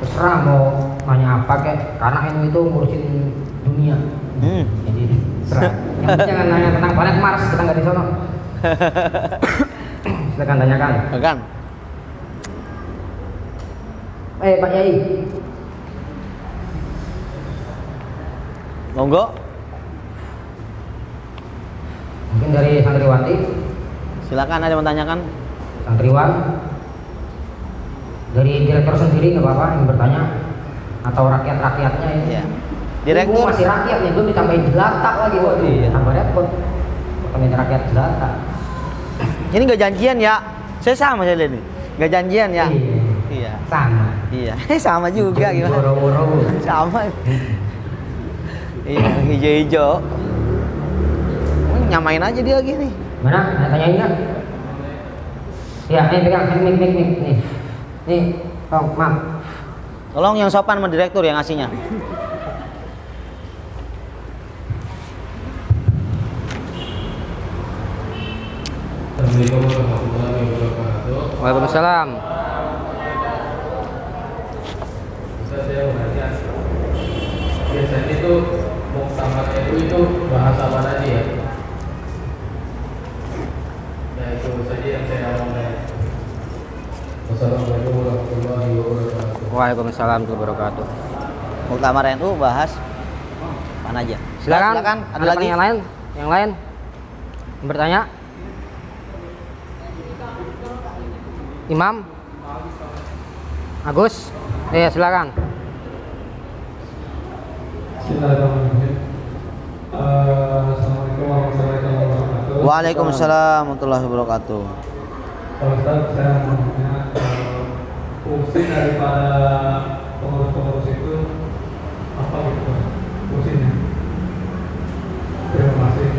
Speaker 2: Terserah mau nanya apa kek, karena NU itu ngurusin dunia. Jadi terserah. Yang penting jangan nanya tentang planet Mars, kita nggak di sono. Silakan tanyakan.
Speaker 5: Kan?
Speaker 2: Pak Yai.
Speaker 5: Monggo.
Speaker 2: Mungkin dari santriwati,
Speaker 5: Silakan ada yang menanyakan.
Speaker 2: santriwan, dari direktur sendiri nggak apa-apa yang bertanya, atau rakyat-rakyatnya ini.
Speaker 5: Iya. Direktur.
Speaker 2: Masih rakyatnya, belum ditambahin jelata lagi, waduh.
Speaker 5: Iya.
Speaker 2: Tambah repot. Tambahin rakyat jelata.
Speaker 5: Ini nggak janjian ya? Saya sama saya ini. Nggak janjian ya? Iya.
Speaker 2: Sama.
Speaker 5: Iya. Sama juga gimana?
Speaker 2: Woro-woro.
Speaker 5: Sama. Iya, hijau-hijau. Nyamain aja dia lagi nih.
Speaker 2: Mana? Tanyain nggak? Ya, pegang mik nih. Nih, maaf.
Speaker 5: Tolong yang sopan sama direktur yang ngasihnya.
Speaker 1: Assalamualaikum warahmatullahi wabarakatuh.
Speaker 2: Waalaikumsalam.
Speaker 1: Ustaz, saya mau nanya, biasanya itu muktamar NU itu bahasa apa aja ya? Ya itu saja yang saya mau nanya. Wassalamualaikum warahmatullahi wabarakatuh.
Speaker 2: Waalaikumsalam warahmatullahi wabarakatuh.
Speaker 5: Muktamar NU bahas mana aja?
Speaker 2: Silakan.
Speaker 5: Ada lagi?
Speaker 2: Yang lain? Yang lain? Bertanya? Imam? Agus? Silakan.
Speaker 1: Bismillahirrahmanirrahim. Assalamualaikum warahmatullahi wabarakatuh.
Speaker 5: Waalaikumsalam warahmatullahi wabarakatuh.
Speaker 1: Pak Ustaz, saya mau nanya, fungsi daripada pengurus-pengurus itu apa gitu fungsinya? Terima kasih.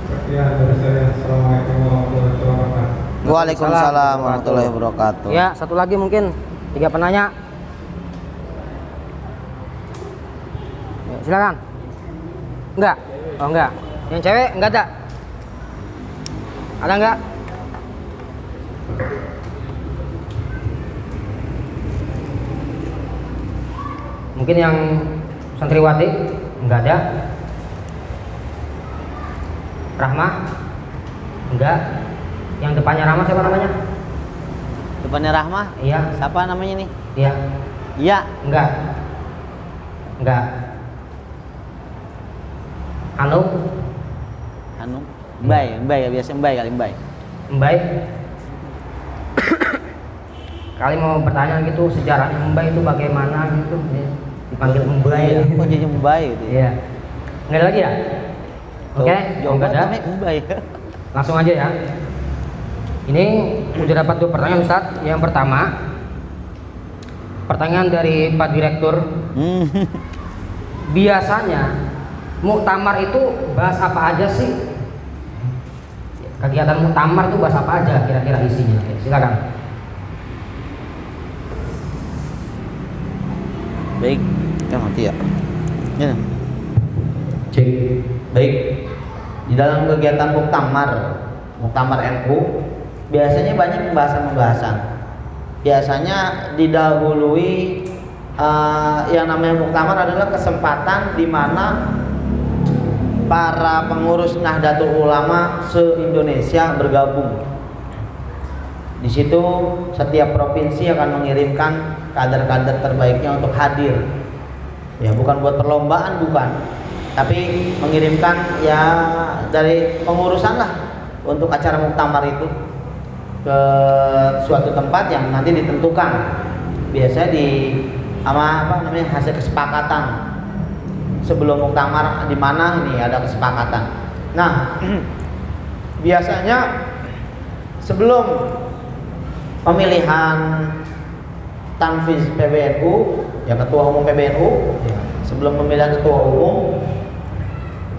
Speaker 1: Sekian dari saya. Assalamualaikum warahmatullahi wabarakatuh.
Speaker 5: Waalaikumsalam warahmatullahi wabarakatuh.
Speaker 2: Ya, satu lagi mungkin 3 penanya. Ya, silakan. Enggak? Oh enggak. Yang cewek enggak ada? Ada enggak? Mungkin yang santriwati enggak ada. Rahma? Enggak. Yang depannya Rahma siapa namanya?
Speaker 5: Depannya Rahmah?
Speaker 2: Iya.
Speaker 5: Siapa namanya nih?
Speaker 2: Iya.
Speaker 5: Iya.
Speaker 2: Enggak. Enggak. Anu?
Speaker 5: Anu. Mbay ya biasa Mbay kali Mbay.
Speaker 2: Mbay? Kali mau bertanya gitu sejarahnya Mbay itu bagaimana gitu. Ya, dipanggil Mbay.
Speaker 5: Kok jadi Mbay gitu ya?
Speaker 2: Iya. Enggak ada lagi ya? Oke,
Speaker 5: Jawaban
Speaker 2: enggak ada.
Speaker 5: namanya Mbay.
Speaker 2: Langsung aja ya. Ini udah dapat 2 pertanyaan Ustadz. Yang pertama, pertanyaan dari Pak Direktur. Biasanya muktamar itu bahas apa aja sih? Kegiatan muktamar itu bahas apa aja kira-kira isinya? Oke, silakan.
Speaker 5: Baik. Ya mati ya. Ya.
Speaker 4: Cek. Baik. Di dalam kegiatan muktamar NU biasanya banyak pembahasan-pembahasan. Biasanya didahului yang namanya muktamar adalah kesempatan di mana para pengurus Nahdlatul Ulama se-Indonesia bergabung. Di situ setiap provinsi akan mengirimkan kader-kader terbaiknya untuk hadir. Ya, bukan buat perlombaan, bukan. Tapi mengirimkan ya dari pengurusan lah untuk acara muktamar itu ke suatu tempat yang nanti ditentukan. Biasanya di hasil kesepakatan sebelum muktamar di mana ini ada kesepakatan. Nah, biasanya sebelum pemilihan tanfiz PBNU, ya ketua umum PBNU, ya, sebelum pemilihan ketua umum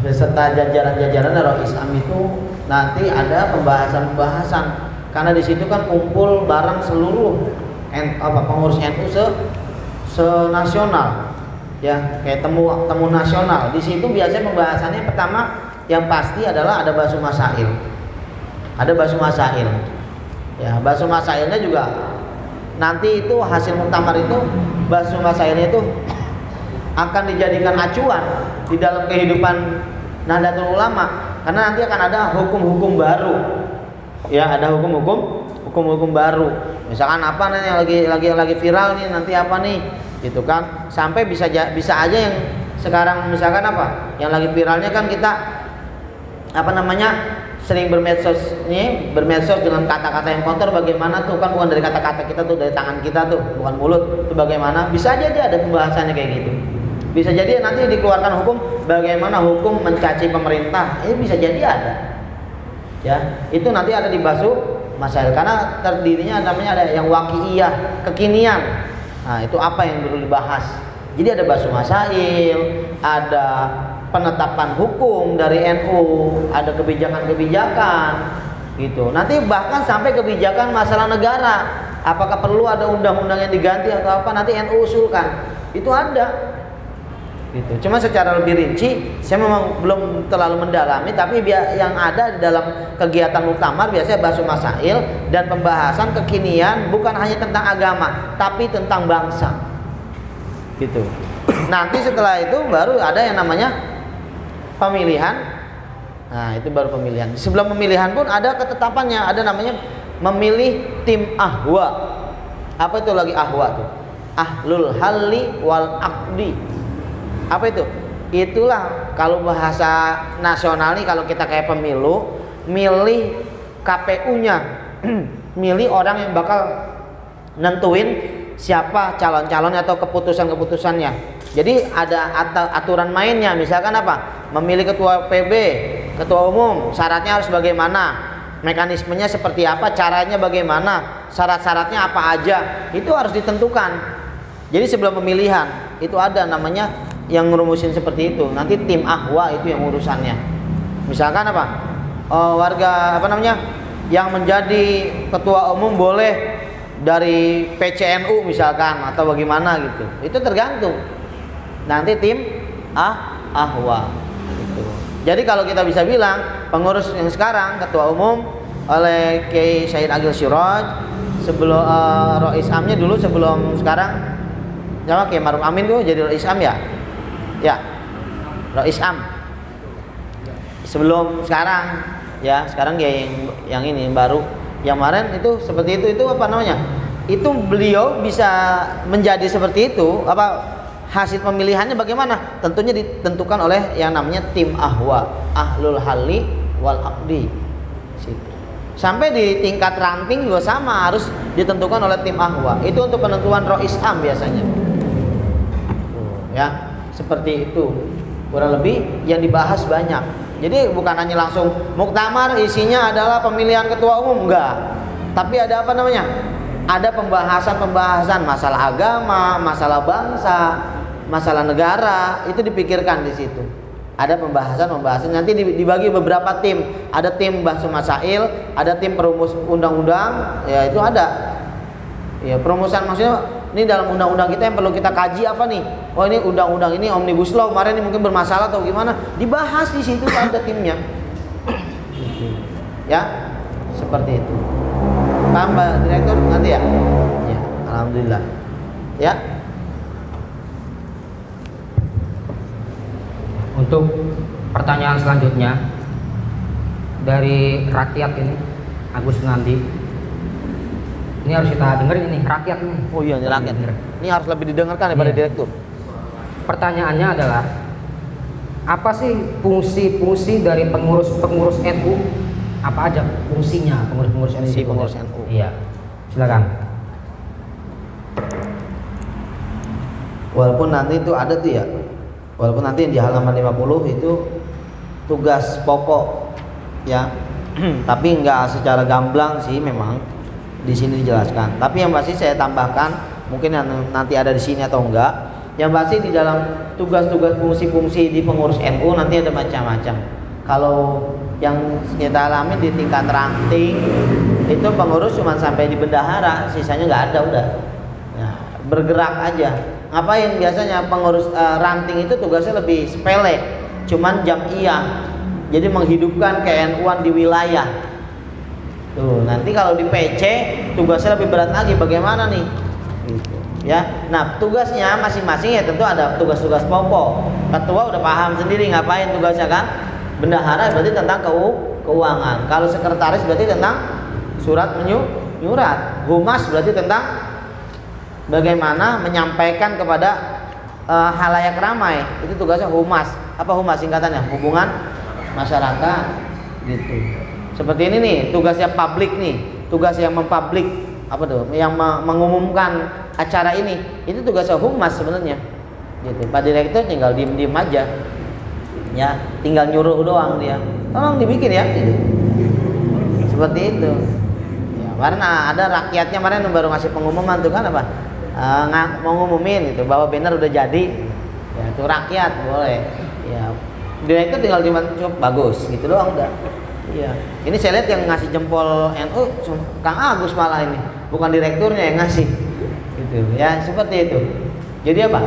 Speaker 4: beserta jajaran-jajaran Darul Islam itu nanti ada pembahasan-pembahasan karena di situ kan kumpul barang seluruh pengurus NU se-nasional, ya kayak temu nasional. Di situ biasanya pembahasannya pertama yang pasti adalah ada basu masail.
Speaker 5: Ya, bahsu masailnya juga nanti itu hasil muktamar itu bahsu masailnya itu akan dijadikan acuan di dalam kehidupan Nahdlatul Ulama, karena nanti akan ada hukum-hukum baru. Ya, ada hukum-hukum baru. Misalkan apa nih yang lagi viral nih, nanti apa nih? Gitu kan. Sampai bisa aja yang sekarang misalkan apa? Yang lagi viralnya kan kita sering bermedsos dengan kata-kata yang kotor, bagaimana tuh, kan bukan dari kata-kata kita tuh, dari tangan kita tuh, bukan mulut, itu bagaimana? Bisa aja dia ada pembahasannya kayak gitu. Bisa jadi nanti dikeluarkan hukum bagaimana hukum mencaci pemerintah. Ini bisa jadi ada. Ya, itu nanti ada di bahsu masail, karena terdirinya namanya ada yang waqi'iyah, kekinian. Nah, itu apa yang perlu dibahas. Jadi ada bahsu masail, ada penetapan hukum dari NU, ada kebijakan-kebijakan gitu. Nanti bahkan sampai kebijakan masalah negara, apakah perlu ada undang-undang yang diganti atau apa, nanti NU usulkan. Itu ada. Gitu. Cuma secara lebih rinci saya memang belum terlalu mendalami, tapi yang ada di dalam kegiatan muktamar biasanya bahsu masail dan pembahasan kekinian, bukan hanya tentang agama tapi tentang bangsa. Gitu. Nanti setelah itu baru ada yang namanya pemilihan. Nah, itu baru pemilihan. Sebelum pemilihan pun ada ketetapannya, ada namanya memilih tim ahwa. Apa itu lagi ahwa tuh? Ahlul halli wal aqdi. Apa itu? Itulah kalau bahasa nasional nih, kalau kita kayak pemilu, milih KPU-nya, milih orang yang bakal nentuin siapa calon-calonnya atau keputusan-keputusannya. Jadi ada aturan mainnya, misalkan apa? Memilih ketua PB, ketua umum, syaratnya harus bagaimana, mekanismenya seperti apa, caranya bagaimana, syarat-syaratnya apa aja, itu harus ditentukan. Jadi sebelum pemilihan itu ada namanya yang ngerumusin seperti itu. Nanti tim ahwa itu yang urusannya. Misalkan apa? Warga yang menjadi ketua umum boleh dari PCNU misalkan, atau bagaimana gitu. Itu tergantung. Nanti tim ahwa gitu. Jadi kalau kita bisa bilang pengurus yang sekarang ketua umum oleh Kiai Said Agil Siraj, sebelum Rois Amnya dulu sebelum sekarang sama Kiai Maruf Amin tuh jadi Rois Am ya. Ya, Rois Am. Sebelum sekarang, ya sekarang dia yang ini yang baru. Yang kemarin itu seperti itu apa namanya? Itu beliau bisa menjadi seperti itu. Apa hasil pemilihannya bagaimana? Tentunya ditentukan oleh yang namanya tim ahwa, ahlul halli wal aqdi. Sampai di tingkat ranting juga sama, harus ditentukan oleh tim ahwa. Itu untuk penentuan Rois Am biasanya. Ya. Seperti itu kurang lebih yang dibahas banyak. Jadi bukan hanya langsung muktamar isinya adalah pemilihan ketua umum, enggak, tapi ada apa namanya, ada pembahasan masalah agama, masalah bangsa, masalah negara, itu dipikirkan di situ. Ada pembahasan nanti dibagi beberapa tim, ada tim bahsu masail, ada tim perumus undang-undang, ya itu ada. Ya, perumusan maksudnya ini dalam undang-undang kita yang perlu kita kaji apa nih? Oh, ini undang-undang ini omnibus law kemarin ini mungkin bermasalah atau gimana? Dibahas di situ ada timnya. Ya, seperti itu. Paham, Pak Direktur? Nanti ya? Ya, alhamdulillah. Ya.
Speaker 2: Untuk pertanyaan selanjutnya dari rakyat ini, Agus Nandi. Ini harus kita dengerin ini, rakyat nih.
Speaker 5: Oh iya, ini rakyat. Ini harus lebih didengarkan daripada Direktur.
Speaker 2: Pertanyaannya adalah, apa sih fungsi-fungsi dari pengurus NU? Apa aja fungsinya pengurus NU? Iya, silakan.
Speaker 5: Walaupun nanti itu ada tuh ya. Walaupun nanti di halaman 50 itu tugas pokok ya. Tapi nggak secara gamblang sih memang di sini dijelaskan. Tapi yang pasti saya tambahkan, mungkin nanti ada di sini atau enggak. Yang pasti di dalam tugas-tugas fungsi-fungsi di pengurus NU nanti ada macam-macam. Kalau yang kita alami di tingkat ranting itu pengurus cuma sampai di bendahara, sisanya nggak ada udah. Ya, bergerak aja. Ngapain biasanya pengurus ranting itu tugasnya lebih sepele, cuman jam'iyah. Jadi menghidupkan ke NU-an di wilayah. Tuh, nanti kalau di PC tugasnya lebih berat lagi, bagaimana nih? Gitu. Ya. Nah, tugasnya masing-masing ya tentu ada tugas-tugas pokok. Ketua udah paham sendiri ngapain tugasnya kan? Bendahara berarti tentang keuangan. Kalau sekretaris berarti tentang surat menyurat. Humas berarti tentang bagaimana menyampaikan kepada halayak ramai. Itu tugasnya humas. Apa humas singkatannya? Hubungan masyarakat gitu. Seperti ini nih, tugasnya publik nih, tugas yang mempublik apa tuh, yang mengumumkan acara ini, itu tugasnya humas sebenarnya. Gitu. Pak Direktur tinggal diem aja, ya, tinggal nyuruh doang dia. Tolong dibikin ya, gitu. Seperti itu. Ya, karena ada rakyatnya kemarin baru ngasih pengumuman tuh kan apa, mau ngumumin gitu bahwa banner udah jadi, ya itu rakyat boleh. Ya, Direktur tinggal diem, cukup bagus, gitu doang udah. Iya, ini saya lihat yang ngasih jempol NU Kang Agus malah ini, bukan direkturnya yang ngasih, gitu ya, seperti itu. Jadi apa?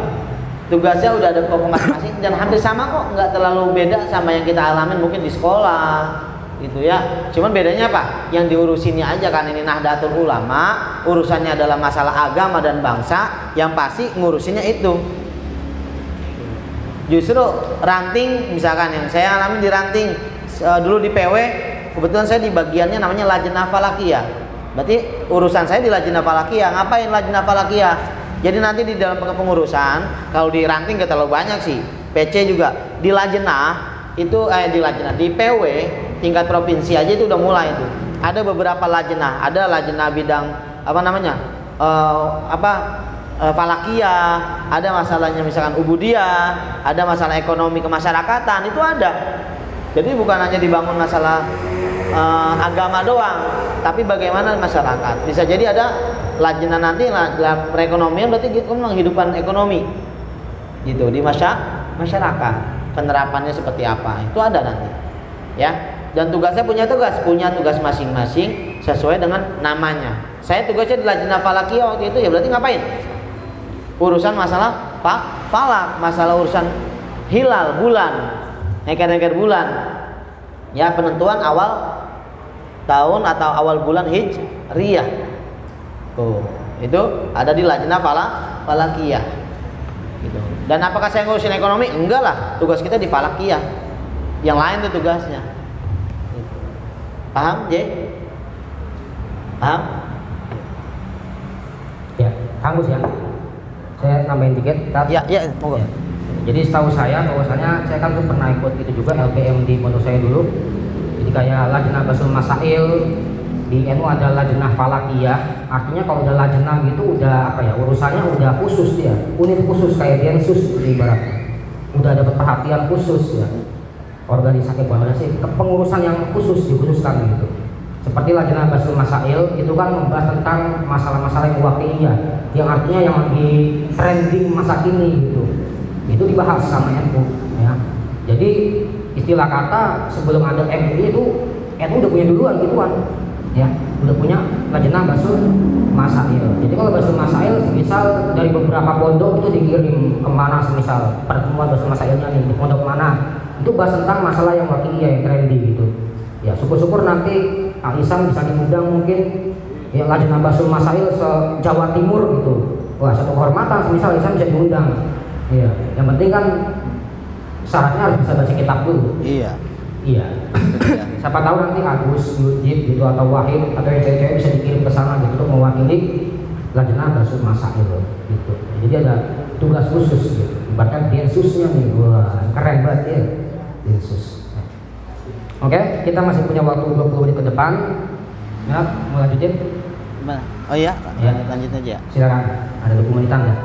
Speaker 5: Tugasnya udah ada pokok masing-masing dan hampir sama kok, nggak terlalu beda sama yang kita alamin mungkin di sekolah, gitu ya. Cuman bedanya apa? Yang diurusinnya aja kan, ini Nahdlatul Ulama, urusannya adalah masalah agama dan bangsa, yang pasti ngurusinnya itu. Justru ranting, misalkan yang saya alami di ranting. Dulu di PW kebetulan saya di bagiannya namanya Lajnah Falakiyah. Berarti urusan saya di Lajnah Falakiyah. Ngapain Lajnah Falakiyah? Jadi nanti di dalam pengurusan, kalau di ranting gak terlalu banyak sih, PC juga di Lajnah itu di PW tingkat provinsi aja itu udah mulai itu. Ada beberapa Lajnah, ada Lajnah bidang apa namanya? Falakiyah, ada masalahnya misalkan ubudiyah, ada masalah ekonomi kemasyarakatan, itu ada. Jadi bukan hanya dibangun masalah agama doang, tapi bagaimana masyarakat. Bisa jadi ada lajnah nanti dalam perekonomian, berarti gitu menghidupkan ekonomi gitu di masyarakat. Penerapannya seperti apa? Itu ada nanti. Ya. Dan tugasnya punya tugas masing-masing sesuai dengan namanya. Saya tugasnya di Lajnah Falakiyah waktu itu, ya berarti ngapain? Urusan masalah falak, masalah urusan hilal bulan. Neker-neker bulan, ya, penentuan awal tahun atau awal bulan Hijriyah. Tuh, itu ada di Lajnah Falakiyah. Gitu. Dan apakah saya ngurusin ekonomi? Enggak lah, tugas kita di Falakiyah. Yang lain itu tugasnya. Gitu. Paham, J? Paham?
Speaker 2: Ya, Kang Gus ya. Saya nambahin dikit.
Speaker 5: Ya, monggo.
Speaker 2: Ya. Jadi setahu saya bahwasanya saya kan tuh pernah ikut itu juga LPM di pondok saya dulu. Jadi kayak Lajnah Basul Masail di NU ada Lajnah Falakiyah. Artinya kalau udah lajnah gitu udah apa ya, urusannya udah khusus dia, unit khusus kayak Densus di ibaratnya. Udah dapat perhatian khusus ya. Organisasi kepengurusan yang dikhususkan gitu. Seperti Lajnah Basul Masail itu kan membahas tentang masalah-masalah yang wakiliyah, yang artinya yang lagi trending masa kini gitu. Itu dibahas sama NU ya. Jadi istilah kata sebelum ada MUI itu NU udah punya duluan gituan ya, udah punya Lajnah Basul Masail. Jadi kalau Basul Masail misal dari beberapa pondok itu dikirim kemana, semisal pertemuan Basul Masailnya nih di pondok mana, itu bahas tentang masalah yang wakiliyah yang trendy gitu ya. Syukur-syukur nanti Al-Ihsan bisa diundang mungkin ya, Lajnah Basul Masail se-Jawa Timur gitu. Wah, satu kehormatan semisal Al-Ihsan bisa diundang. Iya, yang penting kan syaratnya harus bisa baca kitab dulu.
Speaker 5: Iya.
Speaker 2: Siapa tahu nanti Agus, Yudhid gitu atau Wahid atau yang cewek-cewek bisa dikirim ke sana gitu untuk mewakili Lajnah Basul Masail gitu. Jadi ada tugas khusus gitu. Bahkan Densusnya nih, wah keren banget ya Densus. Oke, kita masih punya waktu 20 menit ke depan. Ya, mau lanjutin?
Speaker 5: Oh iya,
Speaker 2: Ya.
Speaker 5: lanjut aja.
Speaker 2: Silakan. Ada 20 menitan ya.